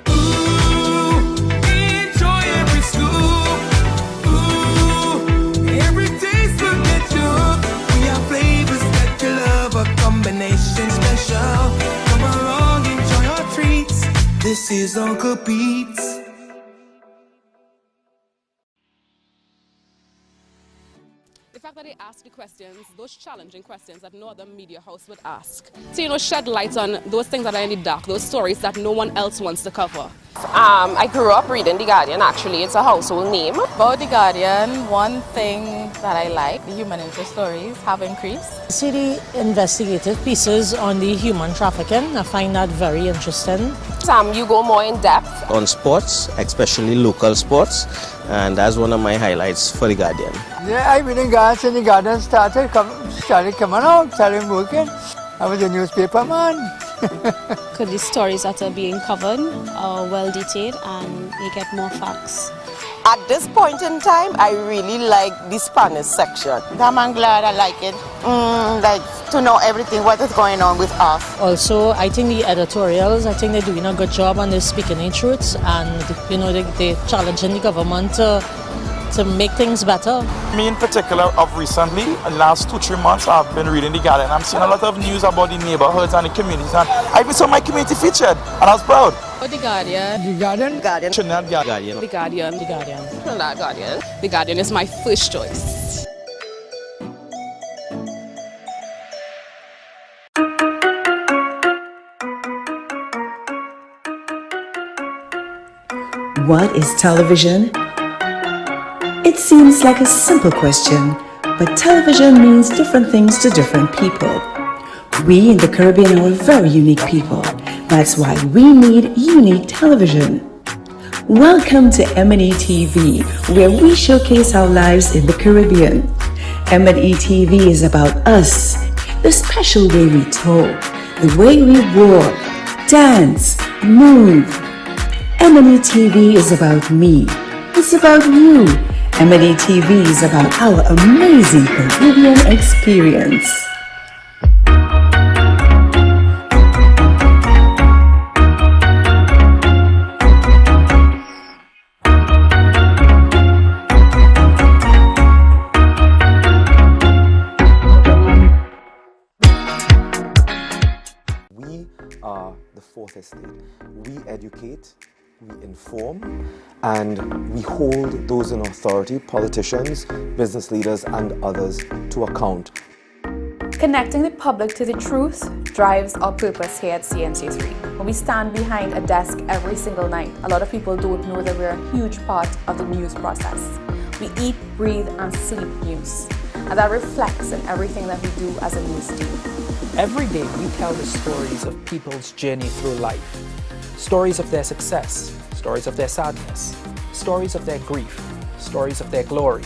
J: Ooh, enjoy every scoop. Ooh, every taste will get you hooked. We have flavors that you love, a combination special. Come along, enjoy our treats. This is Uncle Pete's.
K: The fact that they ask the questions, those challenging questions that no other media house would ask. So, shed light on those things that are in the dark, those stories that no one else wants to cover.
L: I grew up reading The Guardian, actually. It's a household name.
M: About The Guardian, one thing that I like, the human interest stories have increased.
N: See the investigative pieces on the human trafficking. I find that very interesting.
L: You go more in depth
O: on sports, especially local sports, and that's one of my highlights for The Guardian.
P: Yeah, I've been in Ghana since The Guardian started coming out, started working. I was a newspaper man.
Q: Because the stories that are being covered are well detailed and you get more facts.
L: At this point in time, I really like the Spanish section.
R: I'm glad I like it. Like to know everything, what is going on with us.
N: Also, I think the editorials, I think they're doing a good job and they're speaking the truths, and they're challenging the government to make things better.
S: Me in particular, of recently, the last 2-3 months, I've been reading The Guardian. I'm seeing a lot of news about the neighborhoods and the communities, and I even saw my community featured, and I was proud.
K: The Guardian.
P: The Guardian?
L: Guardian.
S: Trinidad
O: Guardian.
K: The Guardian.
N: The Guardian.
K: Trinidad Guardian. The Guardian is my first choice.
D: What is television? It seems like a simple question, but television means different things to different people. We in the Caribbean are very unique people. That's why we need unique television. Welcome to M&E TV, where we showcase our lives in the Caribbean. M&E TV is about us, the special way we talk, the way we walk, dance, move. M&E TV is about me. It's about you. M&E TV is about our amazing Caribbean experience.
T: We are the fourth estate. We educate, we inform, and we hold those in authority, politicians, business leaders, and others, to account.
U: Connecting the public to the truth drives our purpose here at CNC3. When we stand behind a desk every single night, a lot of people don't know that we're a huge part of the news process. We eat, breathe, and sleep news. And that reflects in everything that we do as a news team.
V: Every day we tell the stories of people's journey through life. Stories of their success, stories of their sadness, stories of their grief, stories of their glory.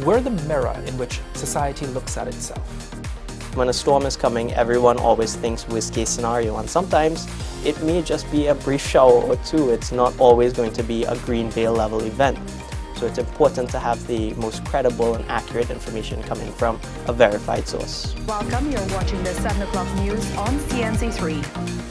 V: We're the mirror in which society looks at itself.
O: when a storm is coming, everyone always thinks worst case scenario, and sometimes it may just be a brief shower or two. It's not always going to be a green veil level event. So it's important to have the most credible and accurate information coming from a verified source.
U: Welcome, you're watching the 7 o'clock news on CNC3.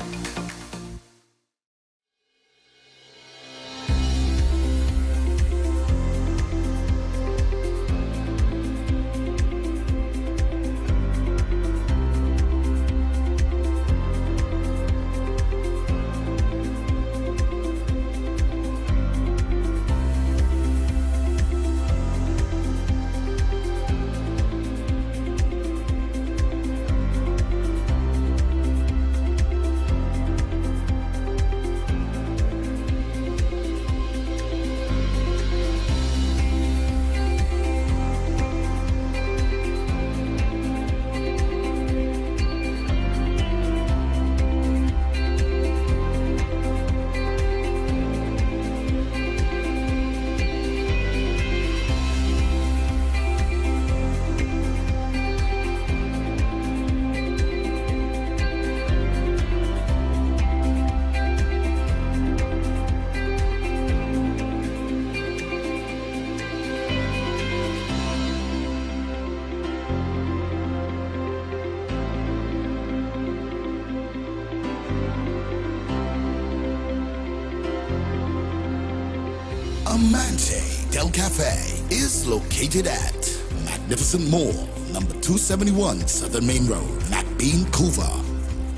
I: Amante Del Cafe is located at Magnificent Mall, number 271 Southern Main Road, McBean, Couva.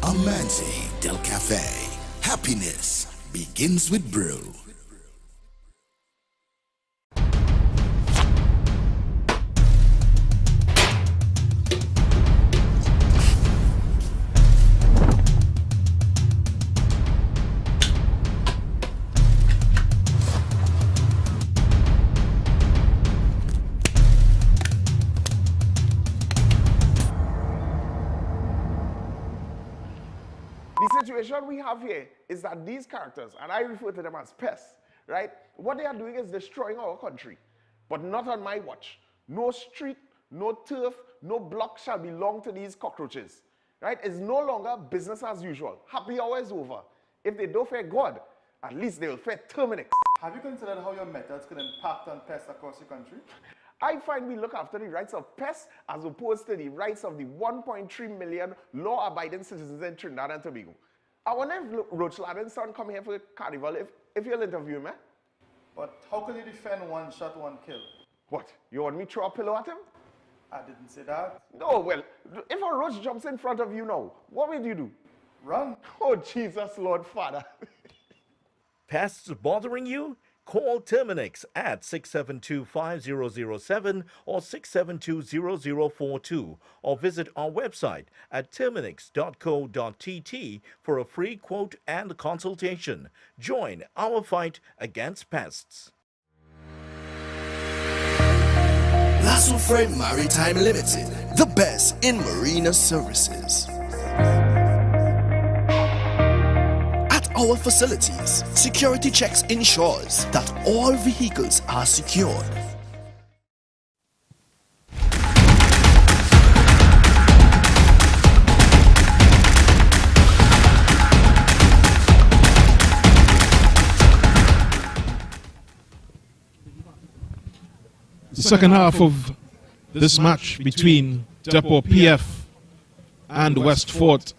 I: Amante Del Cafe. Happiness begins with brew.
A: The situation we have here is that these characters, and I refer to them as pests, right? What they are doing is destroying our country, but not on my watch. No street, no turf, no block shall belong to these cockroaches, right? It's no longer business as usual. Happy hour is over. If they don't fear God, at least they will fear Terminix.
B: Have you considered how your methods could impact on pests across the country?
A: I find we look after the rights of pests as opposed to the rights of the 1.3 million law-abiding citizens in Trinidad and Tobago. I wonder if Roach Ladden's son come here for a carnival, if you'll interview him, eh?
B: But how can you defend one shot, one kill?
A: What, you want me to throw a pillow at him?
B: I didn't say that.
A: No, well, if a roach jumps in front of you now, what will you do?
B: Run.
A: Oh, Jesus, Lord Father.
C: Pests bothering you? Call Terminix at 672-5007 or 672-0042 or visit our website at terminix.co.tt for a free quote and consultation. Join our fight against pests.
I: Lasso Friend Maritime Limited, the best in marina services. Our facilities, security checks ensures that all vehicles are secured.
H: The second half of this match between Deportivo PF and West Fort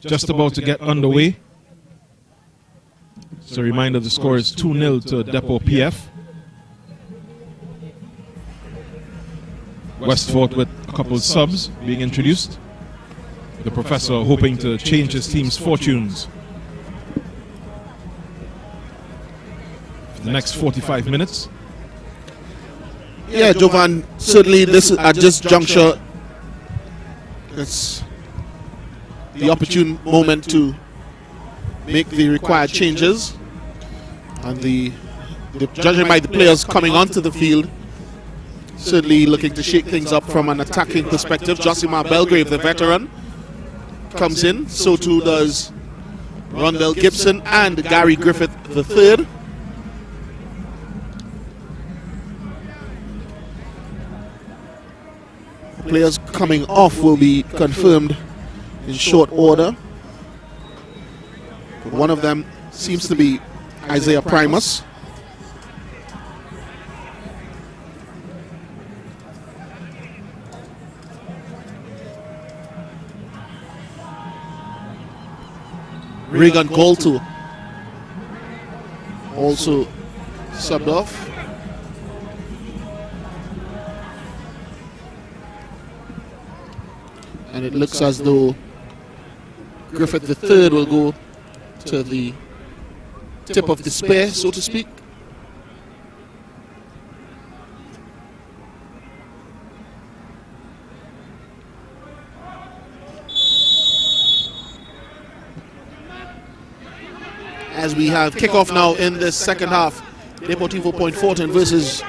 H: just about to get underway. So a reminder, the score is 2-0 to Deportivo PF. West Fort with a couple of subs being introduced. The professor hoping to change his team's fortunes for the next 45 minutes.
E: Yeah, Jovan, certainly this at this juncture, it's the opportune moment to make the required changes, and the judging by the players coming onto the field, certainly looking to shake things up from an attacking perspective. Josimar Belgrave, the veteran, comes in. So too does Rondell Gibson and Gary Griffith III. players coming off will be confirmed in short order. But one of them seems to be Isaiah Primus. Regan Colto also subbed off. And it looks as though Griffith III will go to the tip of the spear, so to speak. As we have kickoff now in the second half, Deportivo Point Fortin versus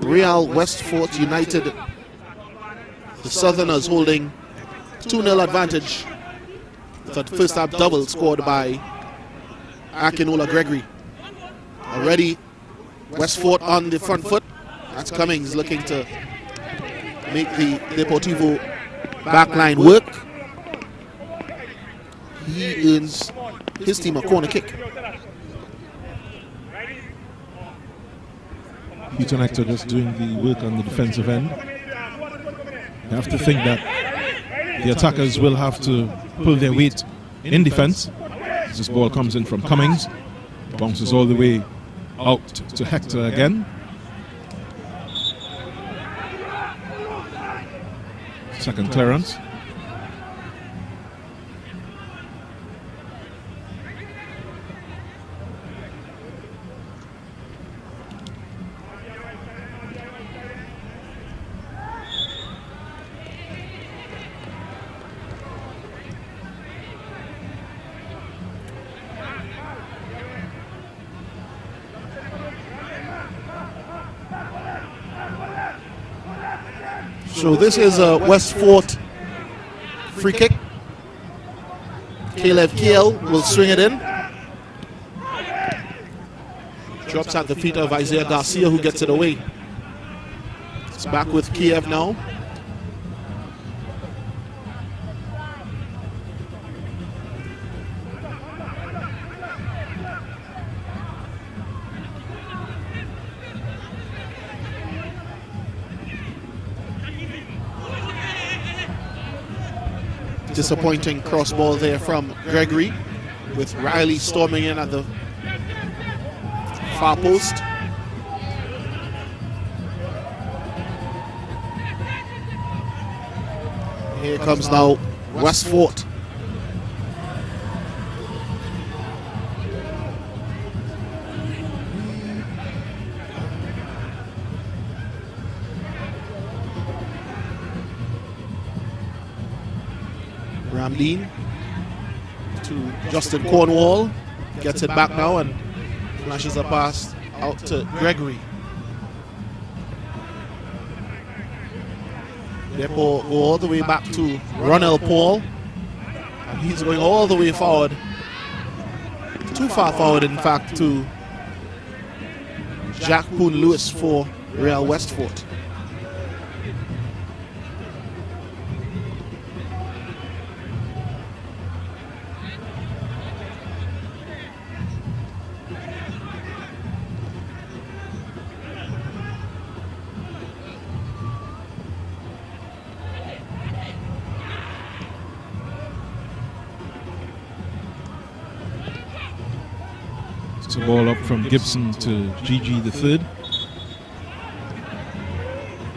E: Real Westfort United. The Southerners holding 2-0 advantage with a first half double scored by Akinola Gregory. Already Westfort on the front foot. That's Cummings looking to make the Deportivo backline work. He earns his team a corner kick.
H: Houghton Hector just doing the work on the defensive end. You have to think that the attackers will have to pull their weight in defense. This ball comes in from Cummings, bounces all the way out to Hector again. Second clearance.
E: So this is a Westfort free kick. Caleb Kiel will swing it in. Drops at the feet of Isaiah Garcia, who gets it away. It's back with Kiev now. Disappointing cross ball there from Gregory, with Riley storming in at the far post. Here comes now Westfort. Ramdeen to Justin Cornwall, gets it back now and flashes a pass out to Gregory. Depo go all the way back to Ronell Paul, and he's going all the way forward, too far forward in fact, to Jack Poon Lewis for Real Westfort.
H: It's a ball up from Gibson to Gigi the third.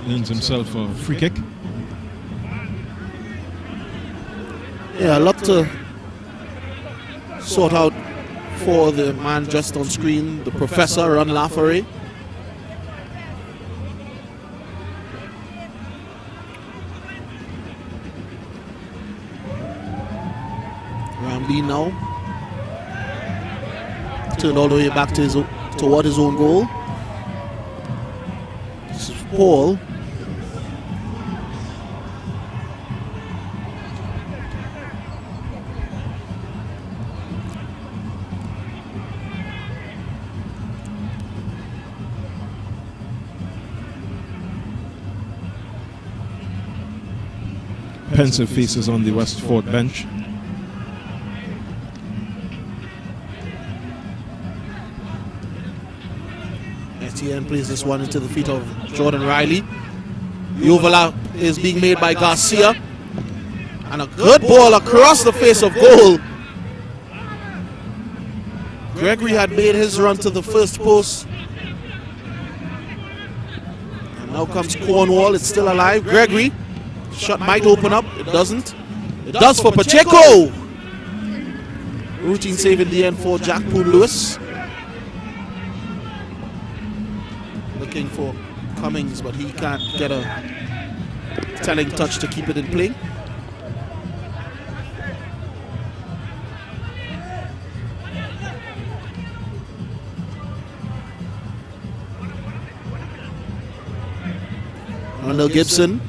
H: Earns himself a free kick.
E: Yeah, a lot to sort out for the man just on screen, the Professor Ron Laffery. Ramdeen now. Turned all the way back to toward his own goal. This is Paul.
H: pensive faces on the Westford bench.
E: Etienne plays this one into the feet of Jordan Riley. The overlap is being made by Garcia. And a good ball across the face of goal. Gregory had made his run to the first post. And now comes Cornwall. It's still alive. Gregory. Shot might open up. It doesn't. It does for Pacheco. Routine save in the end for Jack Poon-Lewis. Looking for Cummings, but he can't get a telling touch to keep it in play. Randall Gibson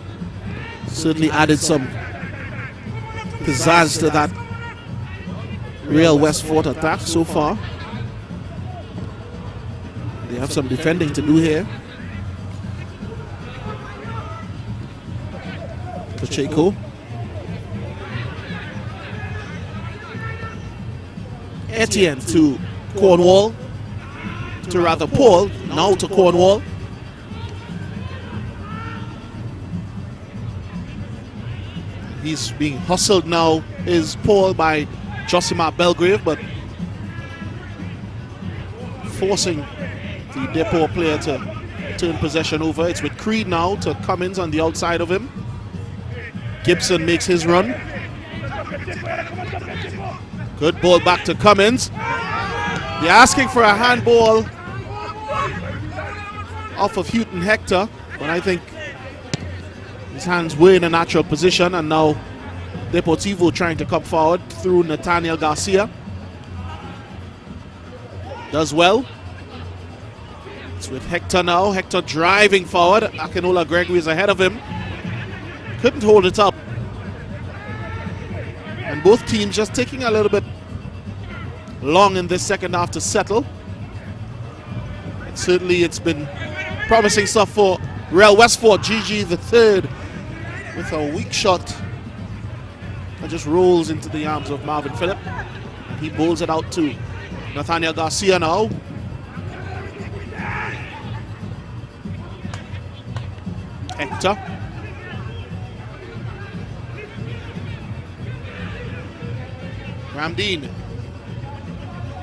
E: certainly added some pizzazz to that Real Westford attack so far. They have some defending to do here. Pacheco. Etienne to Cornwall. To rather Paul. Now to Cornwall. He's being hustled now, is Paul, by Josimar Belgrave, but forcing the Depot player to turn possession over. It's with Creed now to Cummins on the outside of him. Gibson makes his run. Good ball back to Cummins. They're asking for a handball off of Houghton Hector, but I think his hands were in a natural position, and now Deportivo trying to come forward through Nathaniel Garcia. Does well. It's with Hector now. Hector driving forward. Akinola Gregory is ahead of him. Couldn't hold it up. And both teams just taking a little bit long in this second half to settle. And certainly it's been promising stuff for Real Westford. Gigi the third with a weak shot that just rolls into the arms of Marvin Phillip. And he bowls it out to Nathaniel Garcia now. Hector. Ramdeen.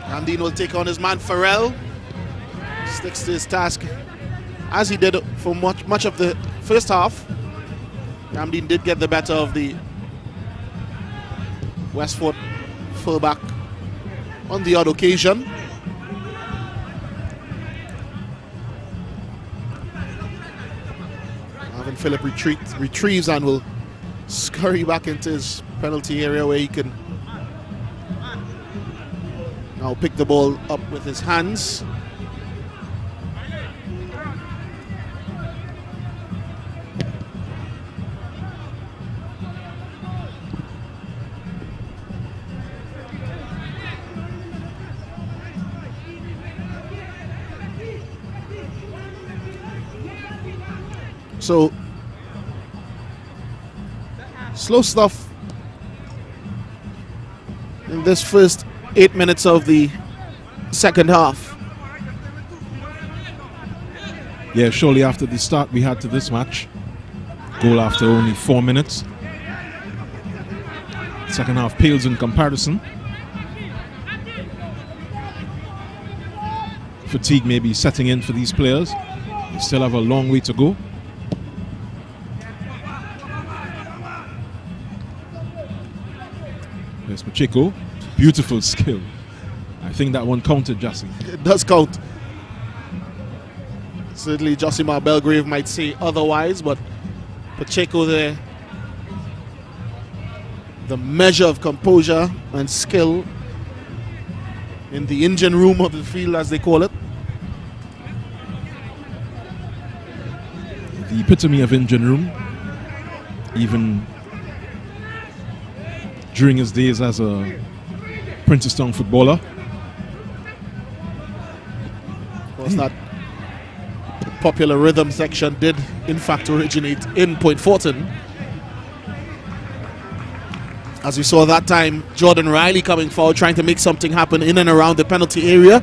E: Ramdeen will take on his man Farrell. Sticks to his task as he did for much of the first half. Ramdeen did get the better of the Westford fullback on the odd occasion. Marvin Phillip retrieves and will scurry back into his penalty area where he can now pick the ball up with his hands. So, slow stuff in this first 8 minutes of the second half.
H: Yeah, shortly after the start we had to this match. Goal after only 4 minutes. Second half pales in comparison. Fatigue may be setting in for these players. They still have a long way to go. There's Pacheco. Beautiful skill. I think that one counted, Jussie.
E: It does count. Certainly Josimar Belgrave might say otherwise, but Pacheco there, the measure of composure and skill in the engine room of the field, as they call it.
H: The epitome of engine room. Even during his days as a Princeton footballer.
E: Of course, that popular rhythm section did in fact originate in Point Fortin. As we saw that time, Jordan Riley coming forward, trying to make something happen in and around the penalty area.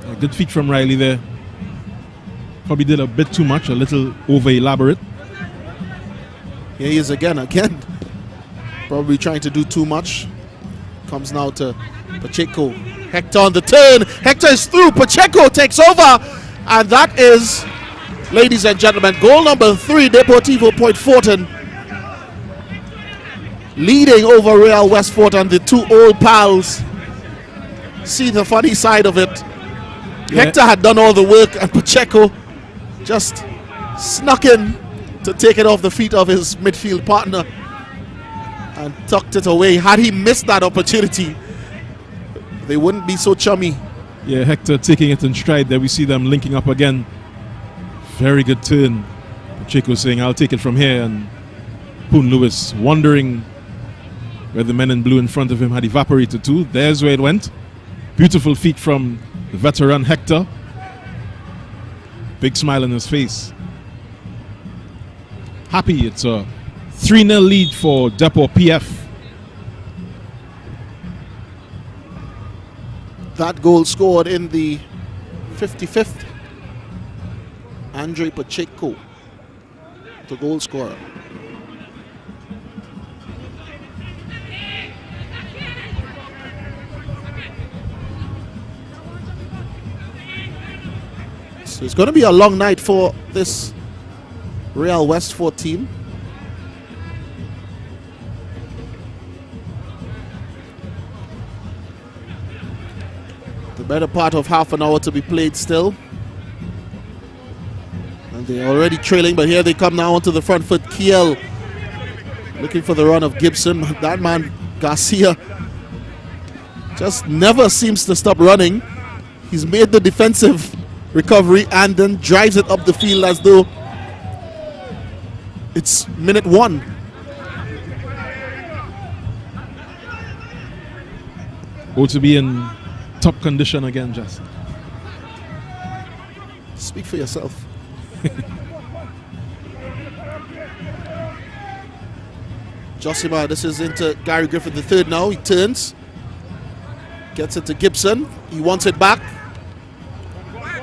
H: A good feat from Riley there. Probably did a bit too much, a little over elaborate.
E: Here he is again. Probably trying to do too much. Comes now to Pacheco. Hector on the turn. Hector is through. Pacheco takes over. And that is, ladies and gentlemen, goal number 3, Deportivo Point Fortin. Leading over Real Westport and the two old pals. See the funny side of it. Yeah. Hector had done all the work and Pacheco just snuck in to take it off the feet of his midfield partner and tucked it away. Had he missed that opportunity, they wouldn't be so chummy.
H: Yeah, Hector taking it in stride there. We see them linking up again. Very good turn. Pacheco saying, I'll take it from here. And Poon Lewis wondering where the men in blue in front of him had evaporated to. There's where it went. Beautiful feat from the veteran Hector. Big smile on his face. Happy. It's a 3-0 lead for Depot PF.
E: That goal scored in the 55th. Andre Pacheco, the goal scorer. So it's going to be a long night for this Real Westport team. The better part of half an hour to be played still. And they're already trailing, but here they come now onto the front foot. Kiel looking for the run of Gibson. That man, Garcia, just never seems to stop running. He's made the defensive recovery and then drives it up the field as though it's minute 1.
H: To be in top condition again, just.
E: Speak for yourself. Josima, this is into Gary Griffith III now. He turns. Gets it to Gibson. He wants it back.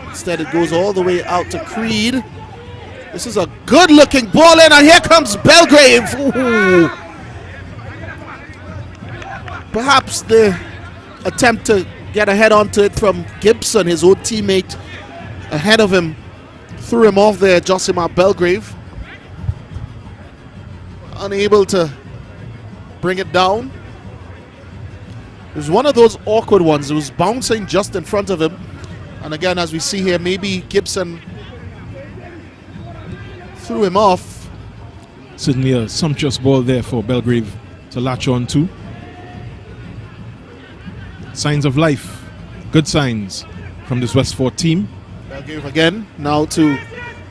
E: Instead, it goes all the way out to Creed. This is a good-looking ball in, and here comes Belgrave. Ooh. Perhaps the attempt to get a head onto it from Gibson, his old teammate ahead of him, threw him off there. Josimar Belgrave unable to bring it down. It was one of those awkward ones. It was bouncing just in front of him. And again, as we see here, maybe Gibson threw him off.
H: Certainly a sumptuous ball there for Belgrave to latch on to. Signs of life, good signs from this Westport team.
E: Belgrave again, now to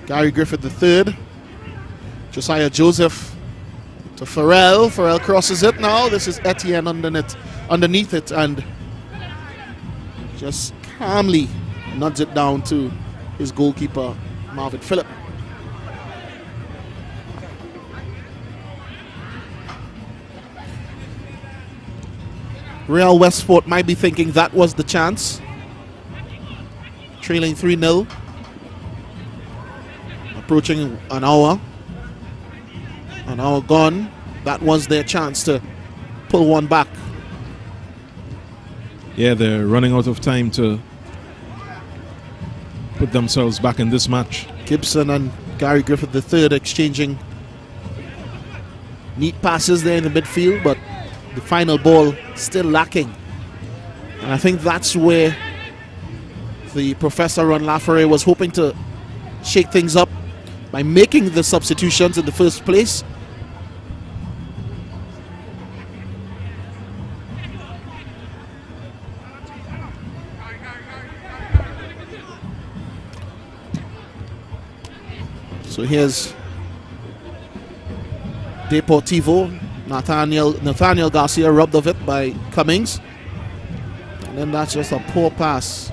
E: Gary Griffith III. Josiah Joseph to Farrell. Farrell crosses it now. This is Etienne underneath it and just calmly nods it down to his goalkeeper, Marvin Phillip. Real Westport might be thinking that was the chance. Trailing 3-0. Approaching an hour. An hour gone. That was their chance to pull one back.
H: Yeah, they're running out of time to put themselves back in this match.
E: Gibson and Gary Griffith III exchanging neat passes there in the midfield, but the final ball still lacking. And I think that's where the Professor Ron Lafferay was hoping to shake things up by making the substitutions in the first place. So here's Deportivo. Nathaniel Garcia rubbed of it by Cummings. And then that's just a poor pass.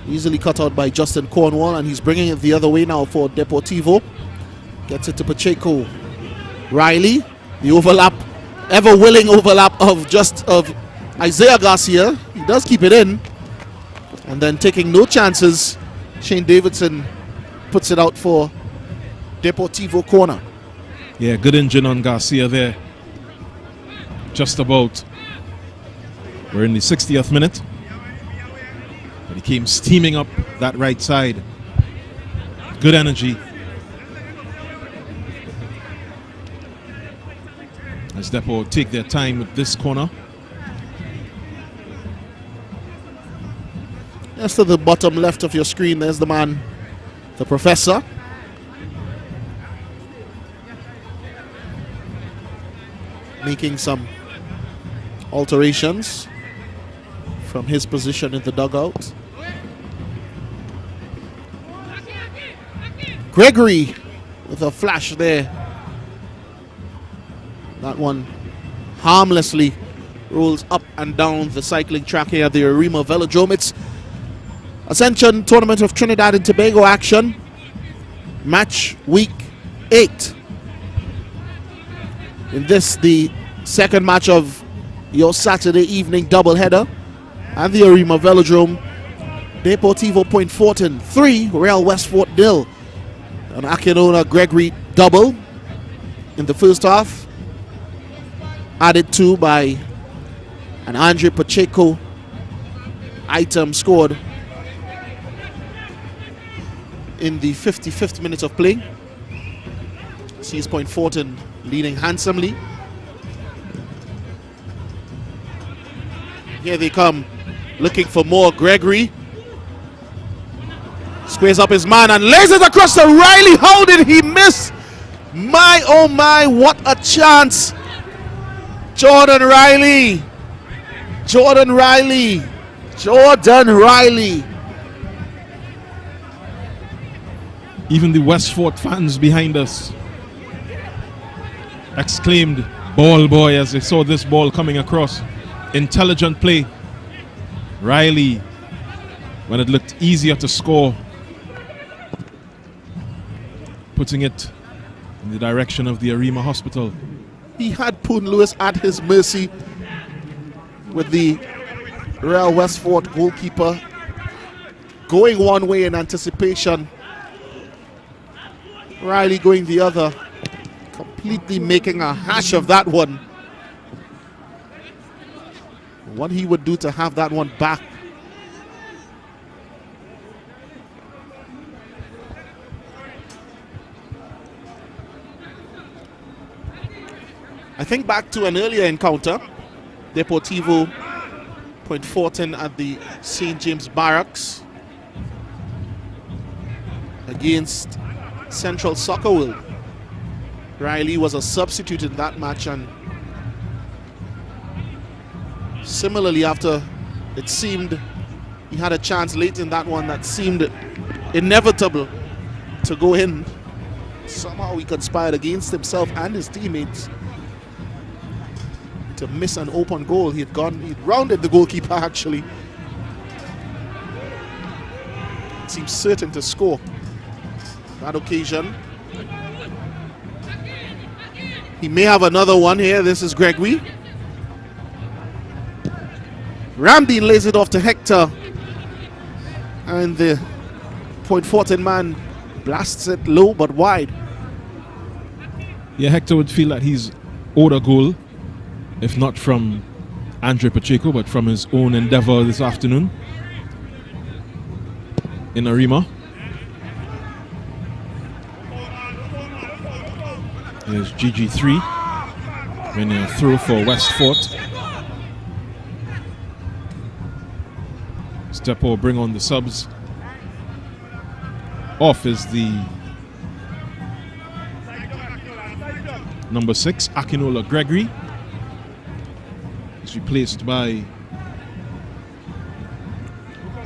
E: Easily cut out by Justin Cornwall, and he's bringing it the other way now for Deportivo. Gets it to Pacheco. Riley The overlap, ever willing overlap of Isaiah Garcia. He does keep it in. And then taking no chances, Shane Davidson puts it out for Deportivo corner.
H: Yeah, good engine on Garcia there. Just about. We're in the 60th minute. But he came steaming up that right side. Good energy. As Depot take their time with this corner.
E: Just to the bottom left of your screen, there's the man, the professor. Making some alterations from his position in the dugout. Gregory with a flash there. That one harmlessly rolls up and down the cycling track here at the Arima Velodrome. It's Ascension Tournament of Trinidad and Tobago action. Match week 8. In this, the second match of your Saturday evening doubleheader at the Arima Velodrome. Deportivo Point Fortin 3, Real Westfort 0. An Akinona Gregory double in the first half, added to by an Andre Pacheco item scored in the 55th minute of play. Sees Point Fortin leading handsomely. Here they come, looking for more. Gregory squares up his man and lays it across to Riley. How did he miss? My, oh my, what a chance. Jordan Riley. Jordan Riley. Jordan Riley.
H: Even the Westfort fans behind us exclaimed, "Ball boy," as they saw this ball coming across. Intelligent play. Riley, when it looked easier to score, putting it in the direction of the Arima Hospital.
E: He had Poon Lewis at his mercy with the Real Westfort goalkeeper going one way in anticipation. Riley going the other, completely making a hash of that one. What he would do to have that one back. I think back to an earlier encounter, Deportivo Point Fortin at the St. James Barracks against Central Soccer World. Riley was a substitute in that match, and similarly, after it seemed he had a chance late in that one that seemed inevitable to go in, somehow he conspired against himself and his teammates to miss an open goal. He'd rounded the goalkeeper actually. It seemed certain to score that occasion. He may have another one here. This is Gregory. Ramdeen lays it off to Hector, and the Point Fortin man blasts it low but wide.
H: Yeah, Hector would feel that he's owed a goal, if not from Andre Pacheco, but from his own endeavor this afternoon in Arima. Here's GG3 winning a throw for Westfort. Stepo bring on the subs. Off is the number 6, Akinola Gregory. He's replaced by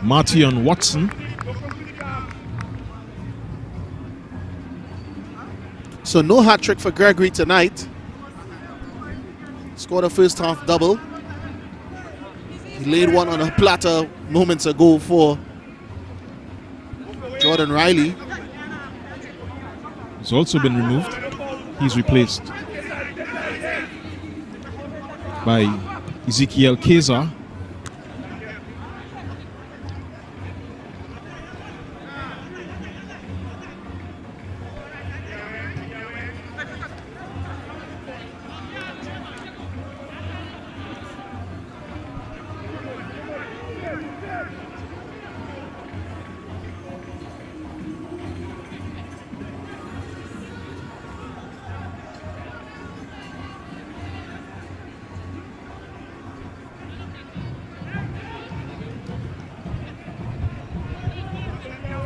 H: Martion Watson.
E: So no hat trick for Gregory tonight. Scored a first half double. He laid one on a platter moments ago for Jordan Riley.
H: He's also been removed. He's replaced by Ezekiel Keza.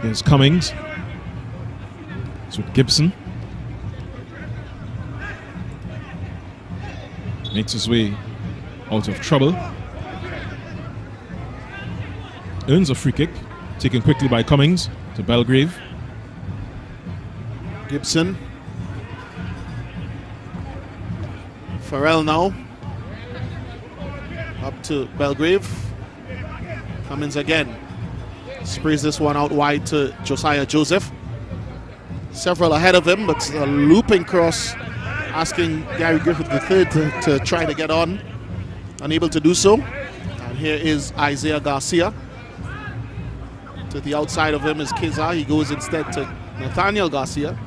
H: Here's Cummings. It's with Gibson. Makes his way out of trouble. Earns a free kick. Taken quickly by Cummings to Belgrave.
E: Gibson. Farrell now. Up to Belgrave. Cummings again. Sprays this one out wide to Josiah Joseph. Several ahead of him, but a looping cross asking Gary Griffith III to try to get on. Unable to do so. And here is Isaiah Garcia. To the outside of him is Keza. He goes instead to Nathaniel Garcia.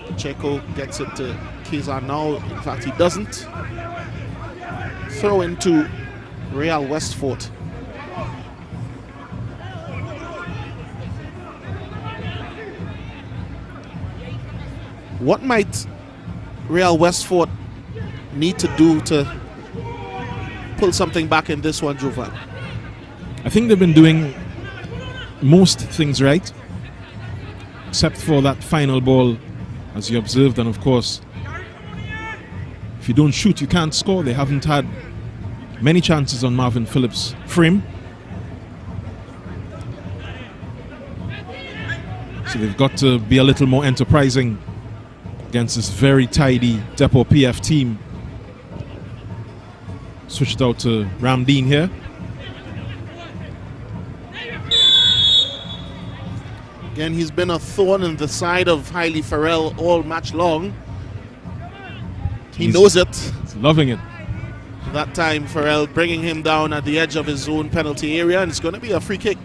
E: Pacheco gets it to Keza now. In fact, he doesn't. Throw into Real Westford. What might Real Westford need to do to pull something back in this one, Jovan?
H: I think they've been doing most things right, except for that final ball, as you observed. And of course, if you don't shoot, you can't score. They haven't had many chances on Marvin Phillips' frame. So they've got to be a little more enterprising against this very tidy Depot PF team. Switch it out to Ramdeen here.
E: Again, he's been a thorn in the side of Haile Farrell all match long. He knows it.
H: He's loving it.
E: That time, Farrell bringing him down at the edge of his own penalty area, and it's going to be a free kick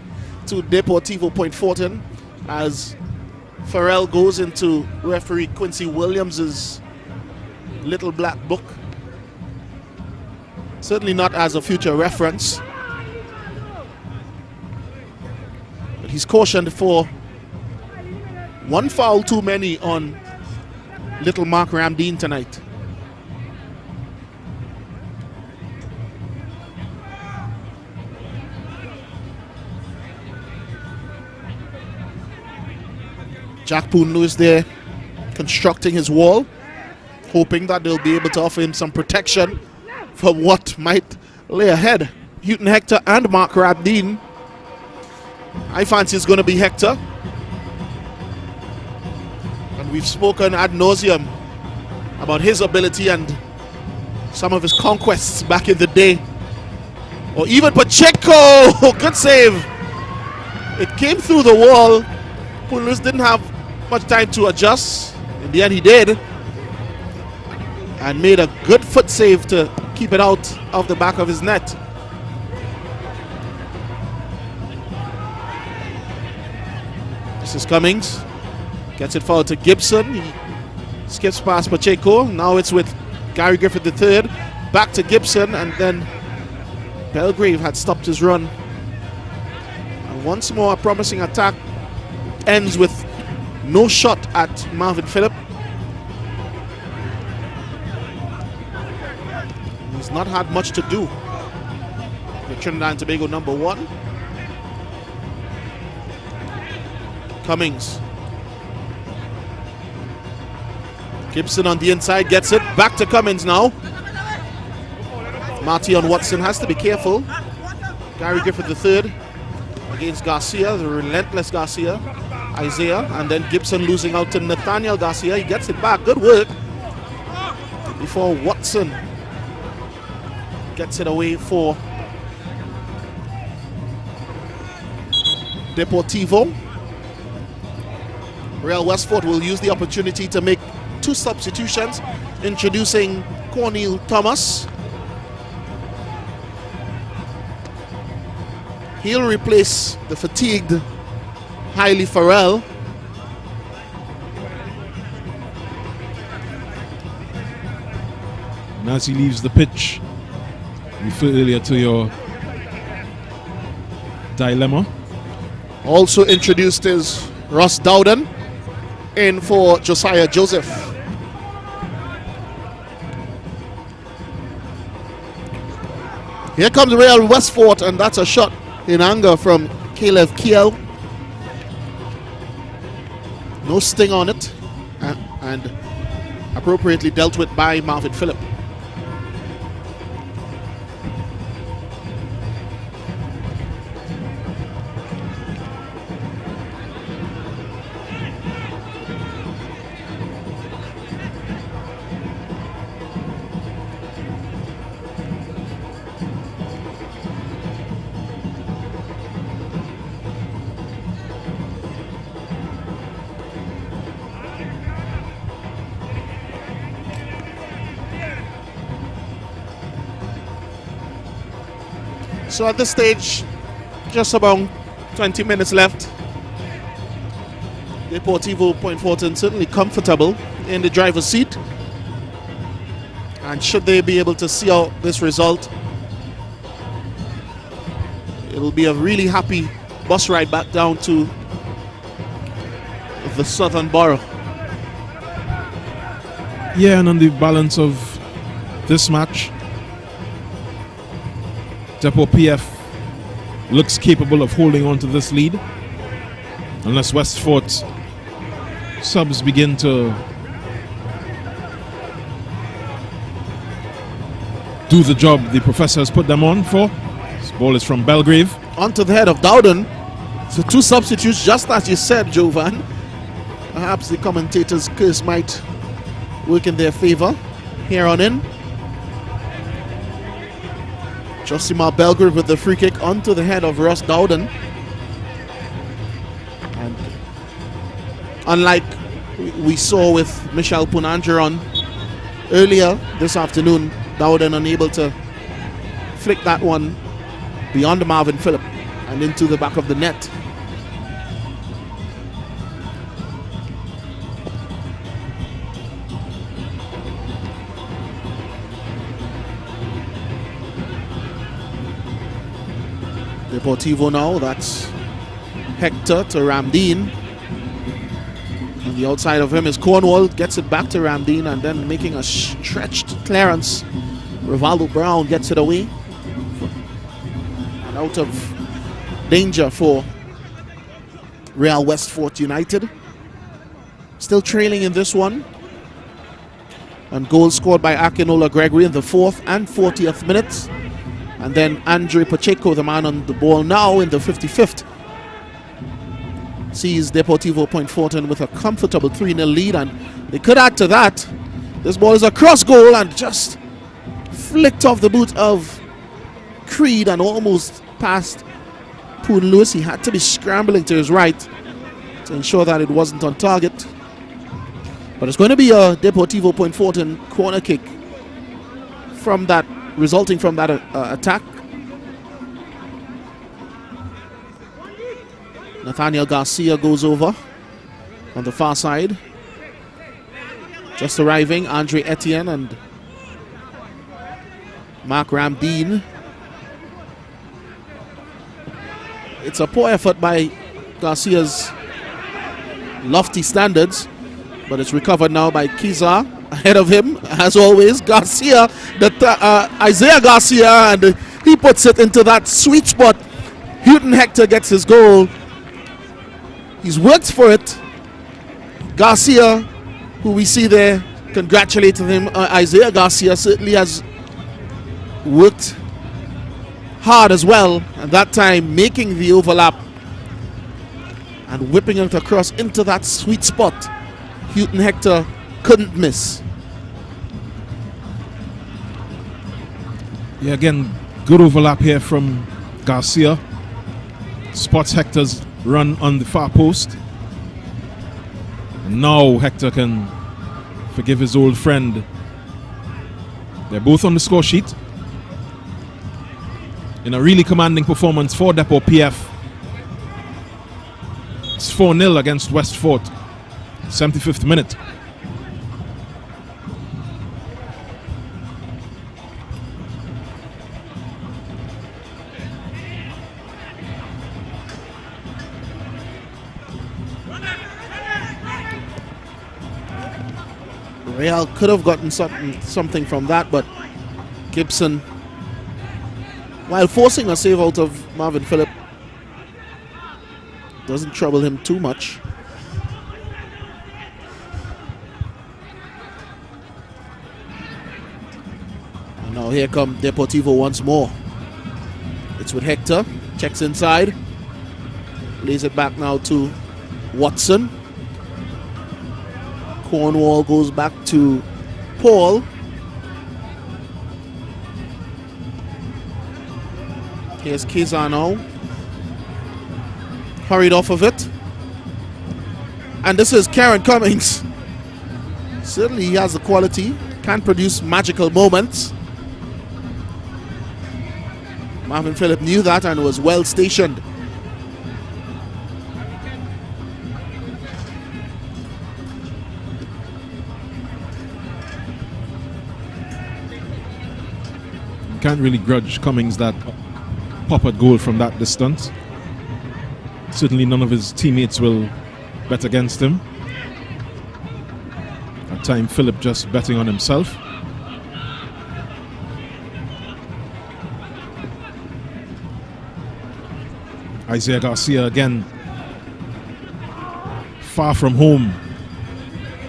E: to Deportivo Point Fortin as Farrell goes into referee Quincy Williams's little black book. Certainly not as a future reference, but he's cautioned for one foul too many on little Mark Ramdeen tonight. Jack Poonlu is there constructing his wall, hoping that they'll be able to offer him some protection for what might lay ahead. Houghton Hector and Mark Ramdeen. I fancy it's going to be Hector. And we've spoken ad nauseum about his ability and some of his conquests back in the day. Or even Pacheco! Good save! It came through the wall. Poonlu didn't have much time to adjust. In the end, he did. And made a good foot save to keep it out of the back of his net. This is Cummings. Gets it forward to Gibson. He skips past Pacheco. Now it's with Gary Griffith III. Back to Gibson, and then Belgrave had stopped his run. And once more, a promising attack ends with no shot at Marvin Phillip. He's not had much to do with Trinidad and Tobago number 1. Cummings. Gibson on the inside gets it. Back to Cummings now. Martion Watson has to be careful. Gary Griffith III against Garcia, the relentless Garcia. Isaiah, and then Gibson losing out to Nathaniel Garcia. He gets it back. Good work. Before Watson gets it away for Deportivo. Real Westford will use the opportunity to make 2 substitutions, introducing Cornel Thomas. He'll replace the fatigued Hailey Farrell.
H: And as he leaves the pitch, refer earlier to your dilemma.
E: Also introduced is Ross Dowden in for Josiah Joseph. Here comes Real Westford, and that's a shot in anger from Caleb Kiel. No sting on it, and appropriately dealt with by Marvin Phillip. So at this stage, just about 20 minutes left. Deportivo Point Fortin certainly comfortable in the driver's seat. And should they be able to see out this result, it'll be a really happy bus ride back down to the southern borough.
H: Yeah, and on the balance of this match, Depot PF looks capable of holding on to this lead unless Westford's subs begin to do the job the professor has put them on for. This ball is from Belgrave.
E: Onto the head of Dowden. So 2 substitutes, just as you said, Jovan. Perhaps the commentators' curse might work in their favor here on in. Josimar Belgrave with the free kick onto the head of Ross Dowden. And unlike we saw with Michel Punanjaron earlier this afternoon, Dowden unable to flick that one beyond Marvin Phillip and into the back of the net. Deportivo now, that's Hector to Ramdeen. On the outside of him is Cornwall, gets it back to Ramdeen and then making a stretched clearance. Rivaldo Brown gets it away. And out of danger for Real Westford United. Still trailing in this one. And goals scored by Akinola Gregory in the 4th and 40th minutes. And then Andre Pacheco, the man on the ball now in the 55th, sees Deportivo Point Fortin with a comfortable 3-0 lead. And they could add to that. This ball is a cross goal and just flicked off the boot of Creed and almost past Poon Lewis. He had to be scrambling to his right to ensure that it wasn't on target. But it's going to be a Deportivo Point Fortin corner kick from that, resulting from that attack. Nathaniel Garcia goes over on the far side. Just arriving, Andre Etienne and Mark Ramdeen. It's a poor effort by Garcia's lofty standards, but it's recovered now by Kiza. Ahead of him, as always, Garcia, Isaiah Garcia, and he puts it into that sweet spot. Houghton Hector gets his goal. He's worked for it. Garcia, who we see there, congratulating him. Isaiah Garcia certainly has worked hard as well, and that time making the overlap and whipping it across into that sweet spot. Houghton Hector couldn't miss.
H: Yeah, again, good overlap here from Garcia. Spots Hector's run on the far post. And now Hector can forgive his old friend. They're both on the score sheet. In a really commanding performance for Depot PF. It's 4-0 against West Fort. 75th minute.
E: Real could have gotten something from that, but Gibson, while forcing a save out of Marvin Phillip, doesn't trouble him too much. And now here come Deportivo once more. It's with Hector, checks inside, lays it back now to Watson. Cornwall goes back to Paul. Here's Kizano. Hurried off of it. And this is Karen Cummings. Certainly he has the quality. Can produce magical moments. Marvin Phillip knew that and was well stationed.
H: Can't really grudge Cummings that pop-up goal from that distance. Certainly none of his teammates will bet against him. At time Phillip just betting on himself. Isaiah Garcia again, far from home,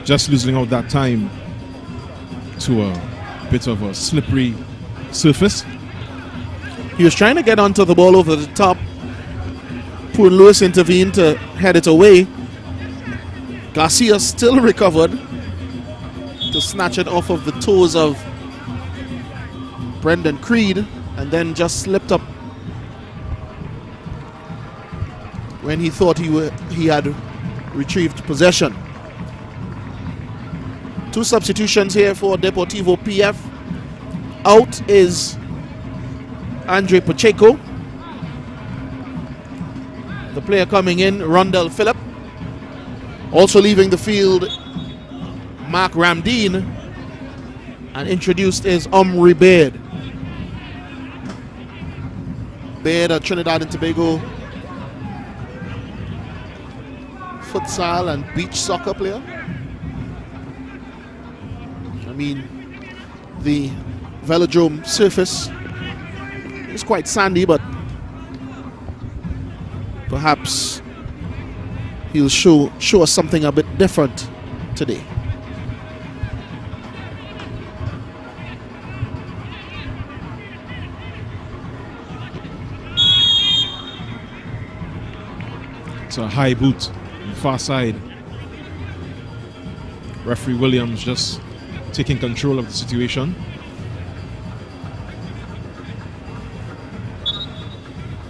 H: just losing out that time to a bit of a slippery surface.
E: He was trying to get onto the ball over the top. Poor Lewis intervened to head it away. Garcia still recovered to snatch it off of the toes of Brendan Creed and then just slipped up when he thought he had retrieved possession. Two substitutions here for Deportivo PF. Out is Andre Pacheco. The player coming in, Rondell Phillip. Also leaving the field, Mark Ramdeen. And introduced is Omri Baird. Baird, a Trinidad and Tobago futsal and beach soccer player. I mean, the velodrome surface is quite sandy, but perhaps he'll show us something a bit different today.
H: It's a high boot on the far side. Referee Williams just taking control of the situation.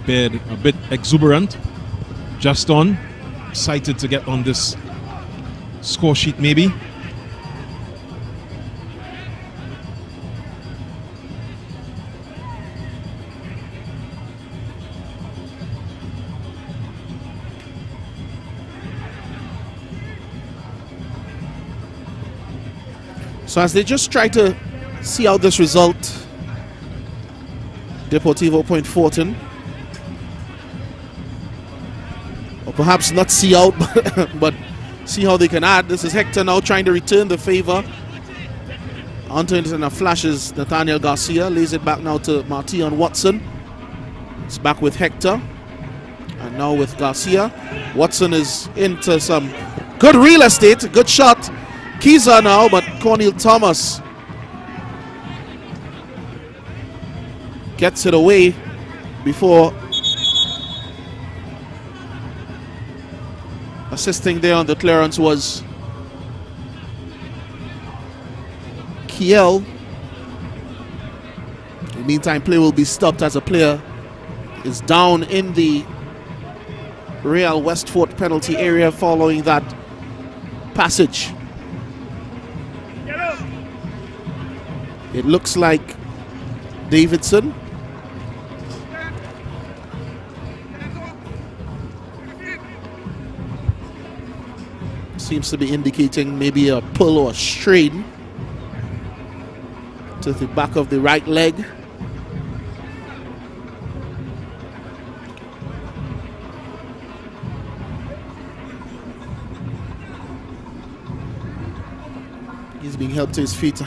H: Baird a bit exuberant, just on, excited to get on this score sheet maybe.
E: So as they just try to see out this result, Deportivo Point Fortin, or perhaps not see out, but see how they can add. This is Hector now trying to return the favor. Onto it and flashes Nathaniel Garcia, lays it back now to Martion Watson. It's back with Hector, and now with Garcia. Watson is into some good real estate, good shot. Kiza now, but Cornel Thomas gets it away before assisting there on the clearance was Kiel. In the meantime, play will be stopped as a player is down in the Real Westford penalty area following that passage. It looks like Davidson. Seems to be indicating maybe a pull or a strain to the back of the right leg. He's being helped to his feet.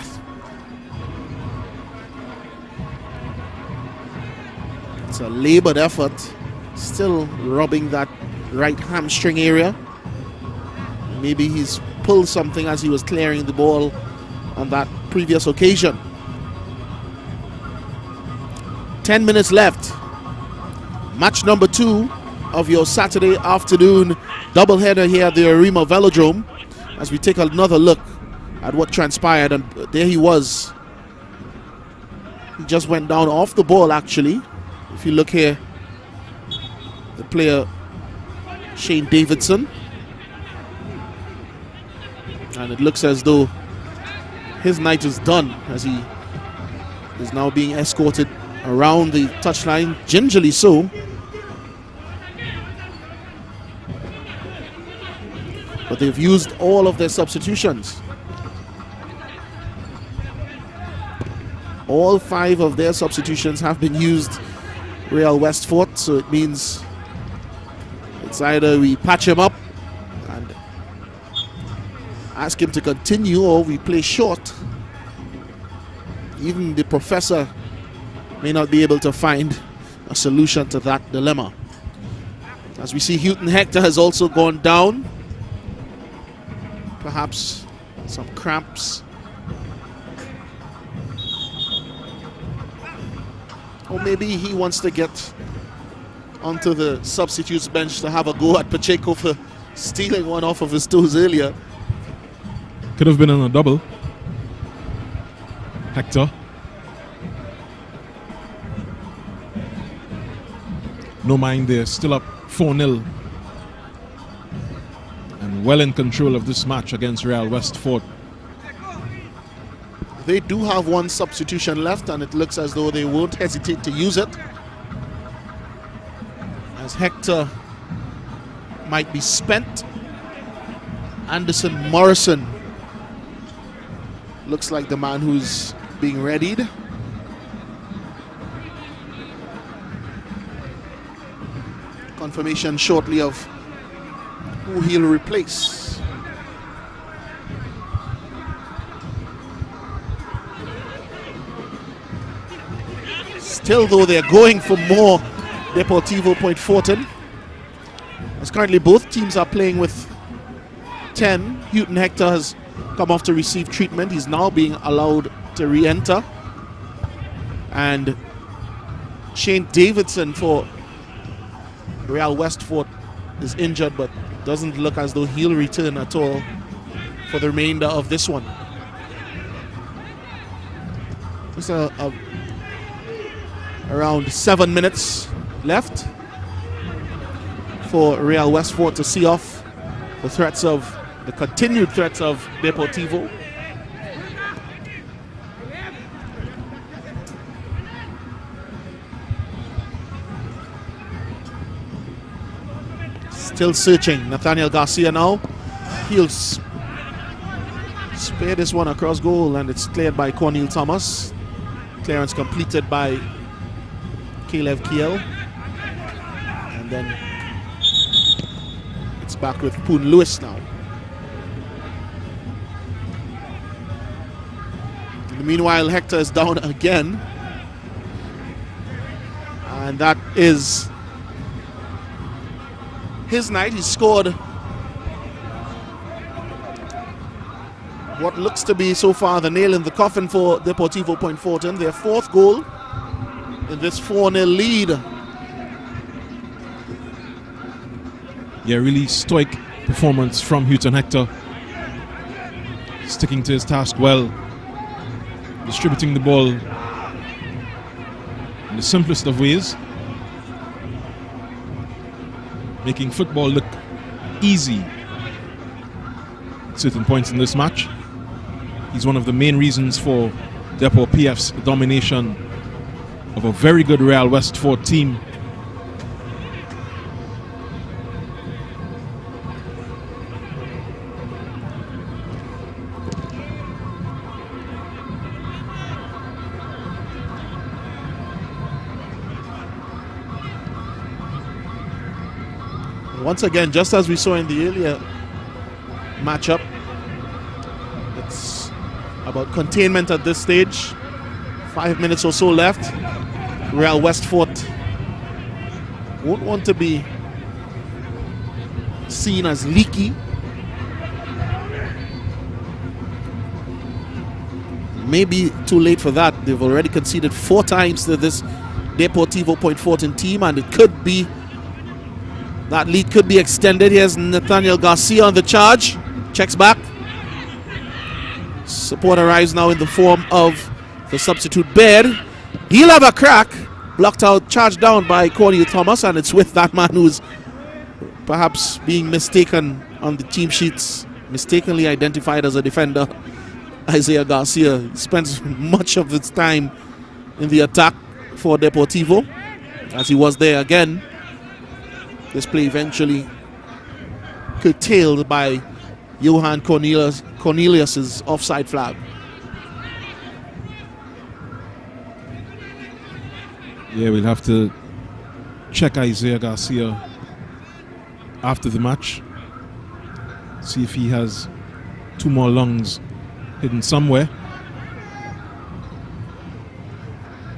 E: It's a labored effort, still rubbing that right hamstring area. Maybe he's pulled something as he was clearing the ball on that previous occasion. 10 minutes left. Match number 2 of your Saturday afternoon doubleheader here at the Arima Velodrome, as we take another look at what transpired. And there he was. He just went down off the ball, actually. If you look here, the player Shane Davidson. And it looks as though his night is done, as he is now being escorted around the touchline, gingerly so. But they've used all of their substitutions. All 5 of their substitutions have been used, Real Westford, so it means it's either we patch him up and ask him to continue, or we play short. Even the professor may not be able to find a solution to that dilemma. As we see, Houghton Hector has also gone down. Perhaps some cramps. Or maybe he wants to get onto the substitutes bench to have a go at Pacheco for stealing one off of his toes earlier.
H: Could have been on a double. Hector. No mind there, still up 4-0. And well in control of this match against Real Westford.
E: They do have one substitution left, and it looks as though they won't hesitate to use it, as Hector might be spent. Anderson Morrison looks like the man who's being readied. Confirmation shortly of who he'll replace. Still, though, they're going for more Deportivo Point Fortin, as currently both teams are playing with 10. Houghton Hector has come off to receive treatment. He's now being allowed to re-enter. And Shane Davidson for Real Westford is injured, but doesn't look as though he'll return at all for the remainder of this one. Just around 7 minutes left for Real Westford to see off the continued threats of Deportivo. Still searching. Nathaniel Garcia now. He'll spare this one across goal, and it's cleared by Cornel Thomas. Clearance completed by Caleb Kiel. And then it's back with Poon Lewis now. Meanwhile, Hector is down again. And that is his night. He scored what looks to be so far the nail in the coffin for Deportivo Point Fortin, their 4th goal in this 4-0 lead.
H: Yeah, really stoic performance from Houghton Hector. Sticking to his task well. Distributing the ball in the simplest of ways. Making football look easy at certain points in this match. He's one of the main reasons for Depot PF's domination of a very good Real West Fort team.
E: Once again, just as we saw in the earlier matchup, it's about containment at this stage. 5 minutes or so left. Real West Fort won't want to be seen as leaky. Maybe too late for that. They've already conceded 4 times to this Deportivo Point Fortin team, and it could be that lead could be extended. Here's Nathaniel Garcia on the charge. Checks back. Support arrives now in the form of the substitute Baird. He'll have a crack. Blocked out, charged down by Cornel Thomas, and it's with that man who's perhaps being mistaken on the team sheets, mistakenly identified as a defender, Isaiah Garcia. He spends much of his time in the attack for Deportivo, as he was there again. This play eventually curtailed by Johan Cornelius's offside flag.
H: Yeah, we'll have to check Isaiah Garcia after the match. See if he has 2 more lungs hidden somewhere.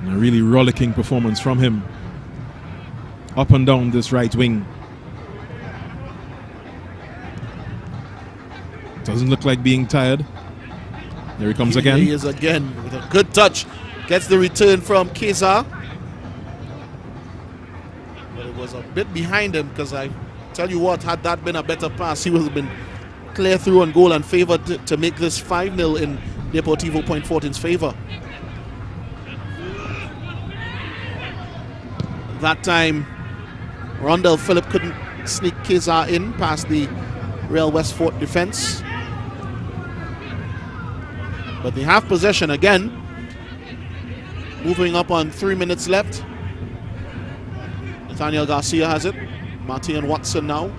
H: And a really rollicking performance from him. Up and down this right wing. Doesn't look like being tired. There he comes again.
E: He is again with a good touch. Gets the return from Keza. But it was a bit behind him, because I tell you what, had that been a better pass, he would have been clear through on goal and favored to make this 5-0 in Deportivo Point Fortin's favor. That time, Rondell Phillip couldn't sneak Keza in past the Real West Fort defense. But they have possession again. Moving up on 3 minutes left. Nathaniel Garcia has it. Martin Watson now.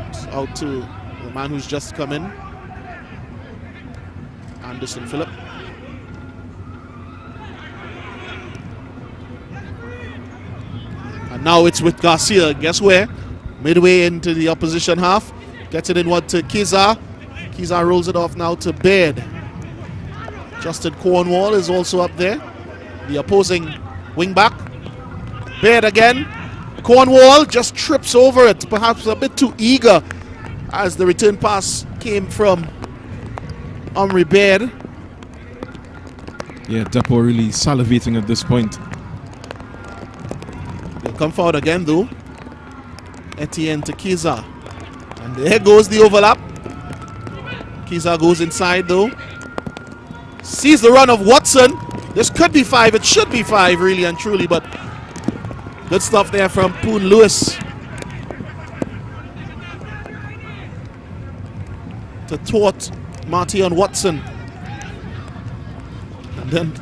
E: It's out to the man who's just come in. Anderson Phillip. And now it's with Garcia. Guess where? Midway into the opposition half. Gets it inward to Keza. Keza rolls it off now to Baird. Justin Cornwall is also up there. The opposing wingback. Baird again. Cornwall just trips over it. Perhaps a bit too eager as the return pass came from Omri Baird.
H: Yeah, Depot really salivating at this point.
E: They'll come forward again though. Etienne to Keza. And there goes the overlap. Keza goes inside though. Sees the run of Watson. This could be 5. It should be 5 really and truly, but good stuff there from Poon Lewis to thwart Martion Watson. And then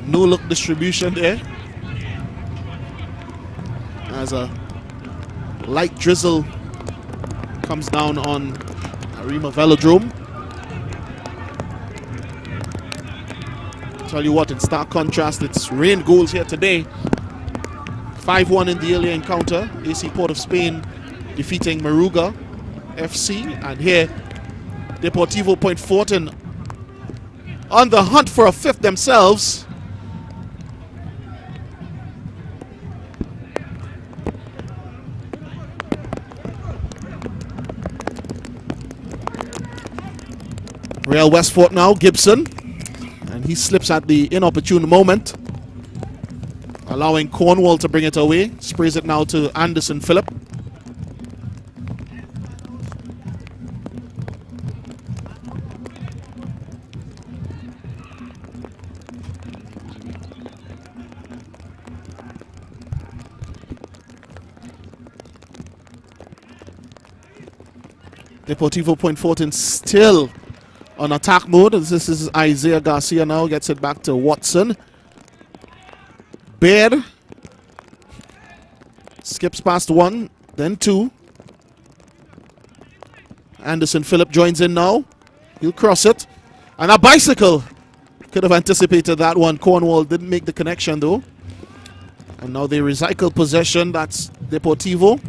E: no look distribution there as a light drizzle comes down on Arima Velodrome. Tell you what, in stark contrast, it's rained goals here today. 5-1 in the earlier encounter. AC Port of Spain defeating Maruga FC. And here, Deportivo Point Fortin on the hunt for a 5th themselves. Real West Fort now, Gibson. And he slips at the inopportune moment, allowing Cornwall to bring it away. Sprays it now to Anderson Phillip. Deportivo Point Fortin still on attack mode. This is Isaiah Garcia now. Gets it back to Watson. Baird skips past one, then two. Anderson Phillip joins in now. He'll cross it. And a bicycle. Could have anticipated that one. Cornwall didn't make the connection though. And now they recycle possession. That's Deportivo.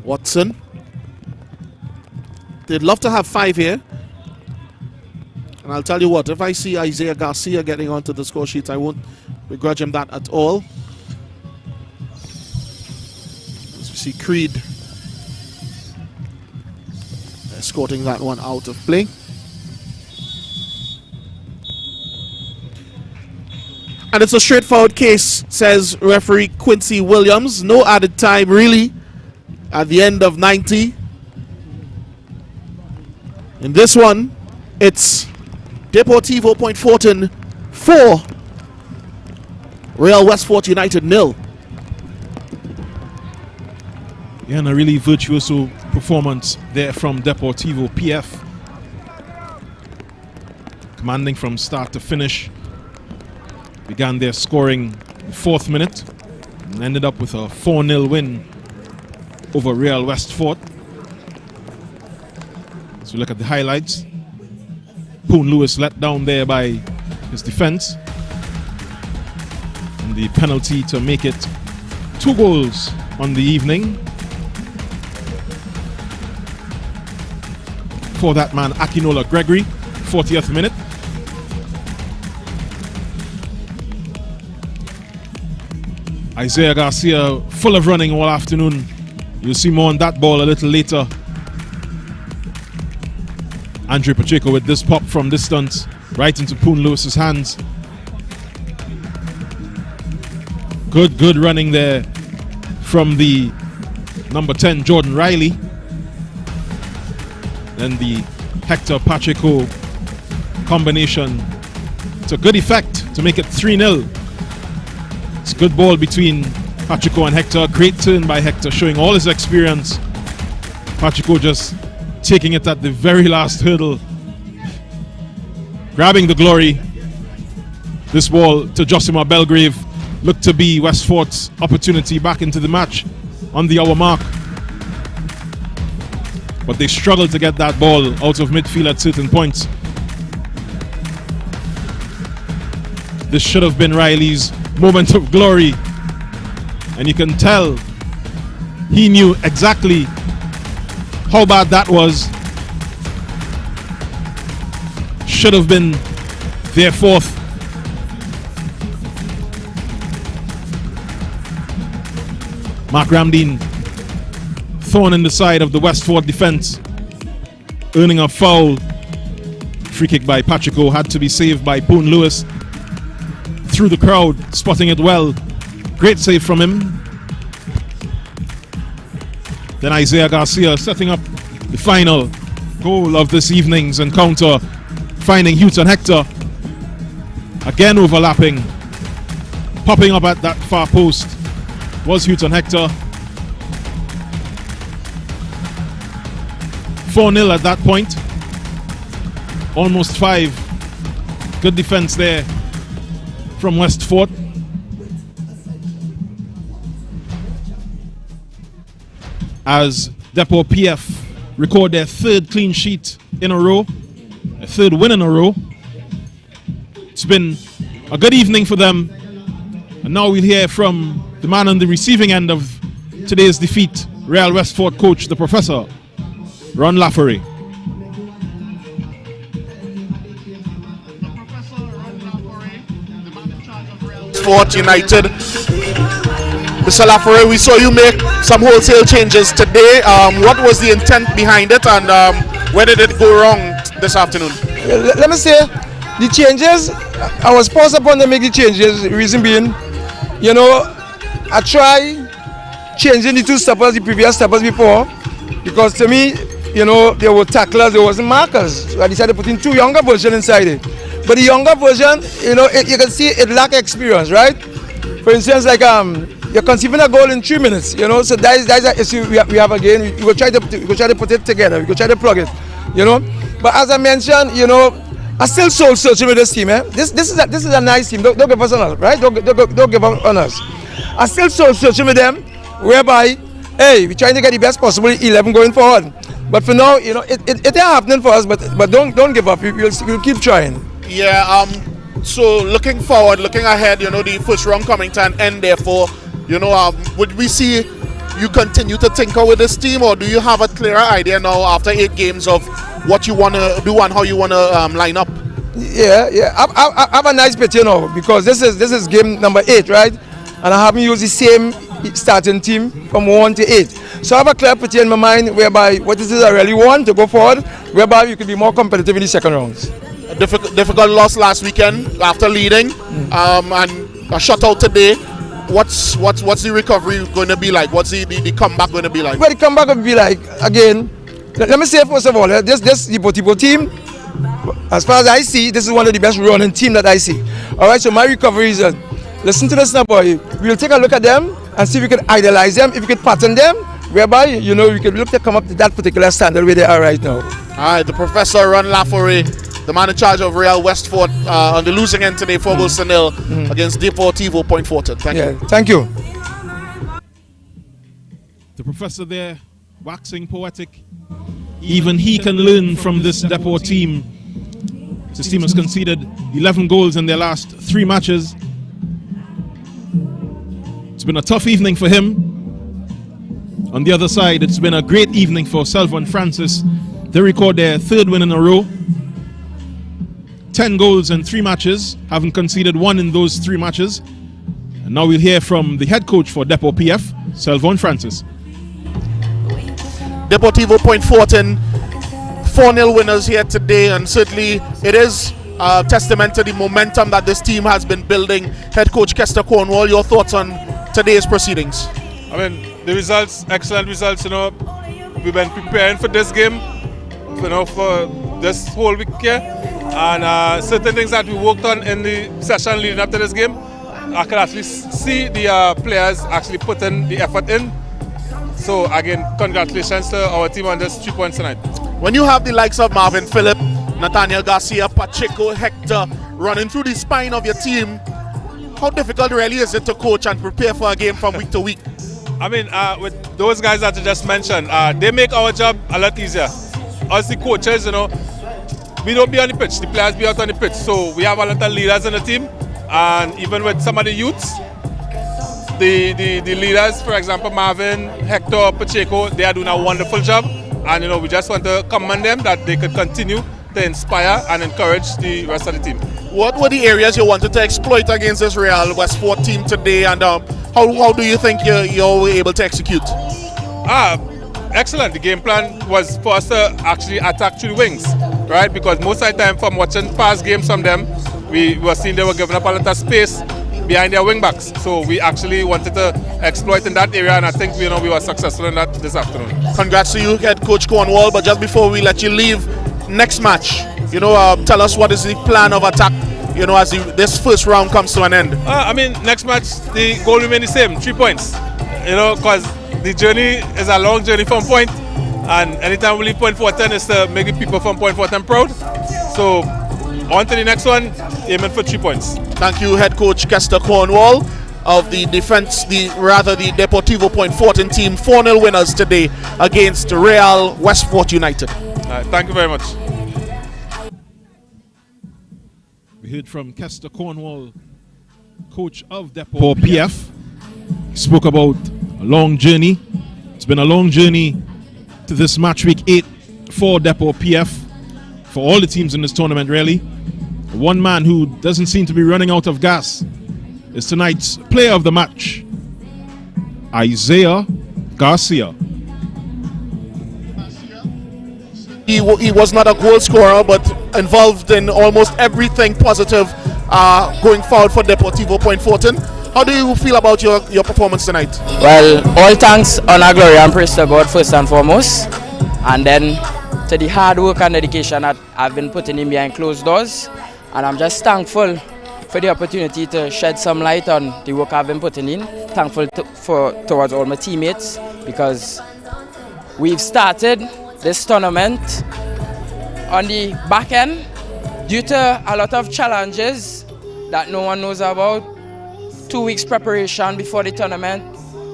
E: Watson. They'd love to have 5 here. And I'll tell you what, if I see Isaiah Garcia getting onto the score sheet, I won't begrudge him that at all. As we see Creed escorting that one out of play. And it's a straightforward case, says referee Quincy Williams. No added time really at the end of 90. In this one, it's Deportivo Point Fortin 4, Real Westfort United 0.
H: Yeah, and a really virtuoso performance there from Deportivo PF. Commanding from start to finish. Began their scoring in the 4th minute and ended up with a 4-0 win over Real Westfort. As we look at the highlights, Poon Lewis let down there by his defense. And the penalty to make it 2 goals on the evening. For that man, Akinola Gregory, 40th minute. Isaiah Garcia full of running all afternoon. You'll see more on that ball a little later. Andre Pacheco with this pop from distance right into Poon Lewis's hands. Good running there from the number 10 Jordan Riley. Then the Hector Pacheco combination to good effect to make it 3-0. It's a good ball between Pacheco and Hector. Great turn by Hector, showing all his experience. Pacheco just taking it at the very last hurdle, grabbing the glory. This ball to Josimar Belgrave looked to be Westfort's opportunity back into the match on the hour mark. But they struggled to get that ball out of midfield at certain points. This should have been Riley's moment of glory. And you can tell he knew exactly how bad that was. Should have been their 4th. Mark Ramdeen, thorn in the side of the Westfort defense, earning a foul. Free kick by Pacheco had to be saved by Poon Lewis. Through the crowd, spotting it well. Great save from him. Then Isaiah Garcia setting up the final goal of this evening's encounter, finding Houghton Hector. Again overlapping. Popping up at that far post was Houghton Hector. 4-0 at that point. Almost 5. Good defense there from Westfort. As Depot PF record their 3rd clean sheet in a row, a 3rd win in a row. It's been a good evening for them. And now we'll hear from the man on the receiving end of today's defeat, Real Westfort coach, the Professor, Ron Laffery.
E: Westfort United. Mr. Laffery, we saw you make some wholesale changes today. What was the intent behind it, and where did it go wrong this afternoon?
F: Let me say, the changes, I was forced upon to make the changes. Reason being, I try changing the 2 stoppers, the previous stoppers before, because to me, there were tacklers, there wasn't markers. So I decided to put in 2 younger versions inside it. But the younger version, you can see it lack experience, right? For instance, like you're conceiving a goal in 3 minutes, you know. So that's an issue we have again. We will try to put it together. We will try to plug it, you know. But as I mentioned, you know, I still soul searching with this team, eh? This is a nice team. Don't give us on us, right? Don't give up on us. I still soul searching with them, whereby, hey, we're trying to get the best possible 11 going forward. But for now, you know, it ain't happening for us. But don't give up. We'll keep trying.
E: Yeah. So looking forward, looking ahead, you know, the first round coming to an end. Therefore, you know, would we see you continue to tinker with this team, or do you have a clearer idea now after 8 games of what you want to do and how you want to line up?
F: Yeah. I have a nice picture, you know, because this is game number 8, right? And I haven't used the same starting team from 1 to 8. So I have a clear picture in my mind whereby what is it I really want to go forward, whereby you could be more competitive in the second rounds.
E: A difficult loss last weekend after leading, and a shutout today. What's the recovery going to be like? What's the comeback going to be like?
F: Well, the comeback will be like, again, let me say first of all, this Deportivo team, as far as I see, this is one of the best running team that I see. All right, so my recovery is, listen to this now, boy. We'll take a look at them and see if we can idolize them, if we can pattern them, whereby, you know, we can look to come up to that particular standard where they are right now.
E: All right, the Professor Ron Laforet, the man in charge of Real Westford, on the losing end today, 4 goals to 0 against Deportivo Point Fortin. Thank you.
F: Thank you.
H: The professor there, waxing poetic. Even he can learn from this Deport team. This team has conceded 11 goals in their last 3 matches. It's been a tough evening for him. On the other side, it's been a great evening for Selvon Francis. They record their 3rd win in a row. 10 goals in 3 matches, haven't conceded 1 in those 3 matches. And now we'll hear from the head coach for Depot PF, Selvon Francis.
E: Deportivo Point Fortin, 4-0 winners here today, and certainly it is a testament to the momentum that this team has been building. Head coach Kester Cornwall, your thoughts on today's proceedings?
G: I mean, the results, excellent results, you know. We've been preparing for this game, you know, for this whole week here. And certain things that we worked on in the session leading up to this game, I can actually see the players actually putting the effort in. So again, congratulations to our team on just 3 points tonight.
E: When you have the likes of Marvin Phillip, Nathaniel Garcia, Pacheco, Hector running through the spine of your team, how difficult really is it to coach and prepare for a game from week to week?
G: I mean, with those guys that you just mentioned, they make our job a lot easier. Us the coaches, you know, we don't be on the pitch, the players be out on the pitch. So we have a lot of leaders in the team, and even with some of the youths, the leaders, for example, Marvin, Hector, Pacheco, they are doing a wonderful job. And you know, we just want to commend them that they could continue to inspire and encourage the rest of the team.
E: What were the areas you wanted to exploit against this Real Westford team today, and how do you think you're able to execute?
G: Excellent. The game plan was for us to actually attack through the wings, right? Because most of the time from watching past games from them, we were seeing they were giving up a lot of space behind their wing backs. So we actually wanted to exploit in that area, and I think we were successful in that this afternoon.
E: Congrats to you, head coach Cornwall. But just before we let you leave, next match, you know, tell us what is the plan of attack, you know, as this first round comes to an end.
G: I mean, next match the goal remains the same, 3 points. You know, because the journey is a long journey from point, and anytime we leave Point Fortin is to make the people from Point Fortin proud. So on to the next one, aiming for 3 points.
E: Thank you, head coach Kester Cornwall of the Deportivo Point Fortin team. 4-0 winners today against Real Westford United.
G: Thank you very much.
H: We heard from Kester Cornwall, coach of Depot PF. He spoke about a long journey. It's been a long journey to this match week 8 for Depot PF, for all the teams in this tournament really. One man who doesn't seem to be running out of gas is tonight's player of the match, Isaiah Garcia.
E: He was not a goal scorer, but involved in almost everything positive going forward for Deportivo Point Fortin. How do you feel about your performance tonight?
J: Well, all thanks, honor, glory and praise to God first and foremost, and then to the hard work and dedication that I've been putting in behind closed doors. And I'm just thankful for the opportunity to shed some light on the work I've been putting in. Thankful towards all my teammates because we've started this tournament on the back end due to a lot of challenges that no one knows about. 2 weeks preparation before the tournament,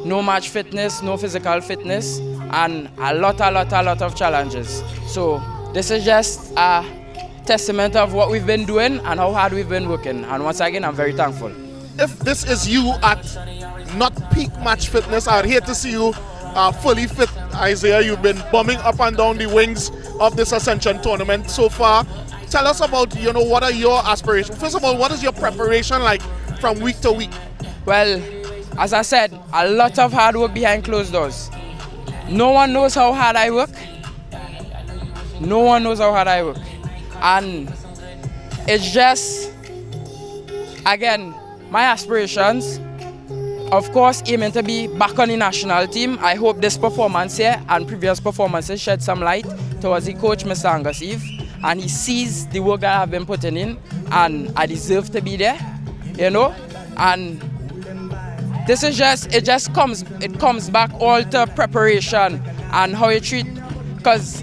J: no match fitness, no physical fitness, and a lot of challenges. So this is just a testament of what we've been doing and how hard we've been working. And once again, I'm very thankful.
E: If this is you at not peak match fitness, I'd hate to see you fully fit, Isaiah. You've been bombing up and down the wings of this Ascension tournament so far. Tell us about, what are your aspirations? First of all, what is your preparation like from week to week?
J: Well, as I said, a lot of hard work behind closed doors. No one knows how hard I work. No one knows how hard I work. And it's just, again, my aspirations, of course, aiming to be back on the national team. I hope this performance here and previous performances shed some light towards the coach, Mr. Angus Eve, and he sees the work that I've been putting in, and I deserve to be there, and this is it comes back all to preparation and how you treat, because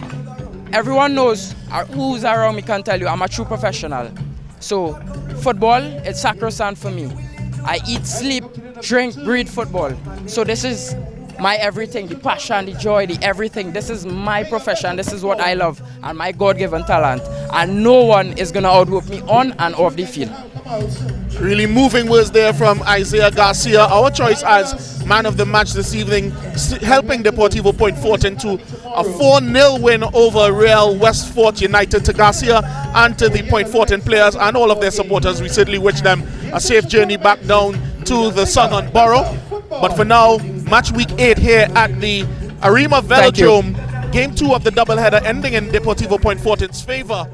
J: everyone knows who's around me can tell you I'm a true professional. So football, it's sacrosanct for me. I eat, sleep, drink, breathe football. So this is my everything, the passion, the joy, the everything. This is my profession, this is what I love and my God-given talent. And no one is going to outwork me on and off the field.
E: Really moving words there from Isaiah Garcia. Our choice as man of the match this evening, helping Deportivo point Fortin to a 4-0 win over Real West Fort United. To Garcia and to the Point Fortin players and all of their supporters, we certainly wish them a safe journey back down to the Southern Borough. But for now, match week 8 here at the Arima Velodrome. Game 2 of the doubleheader ending in Deportivo Point Fortin's favor.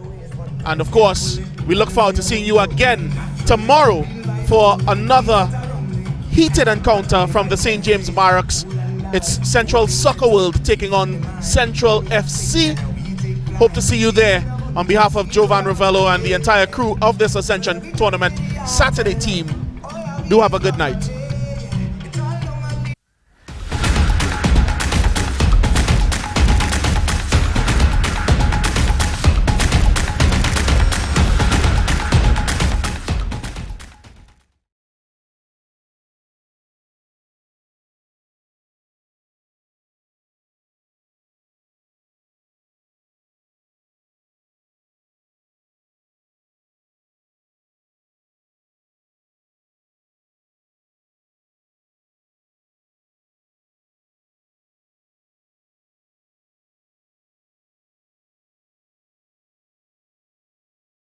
E: And of course, we look forward to seeing you again tomorrow for another heated encounter from the St. James Barracks. It's Central Soccer World taking on Central FC. Hope to see you there. On behalf of Jovan Ravello and the entire crew of this Ascension tournament Saturday team, do have a good night.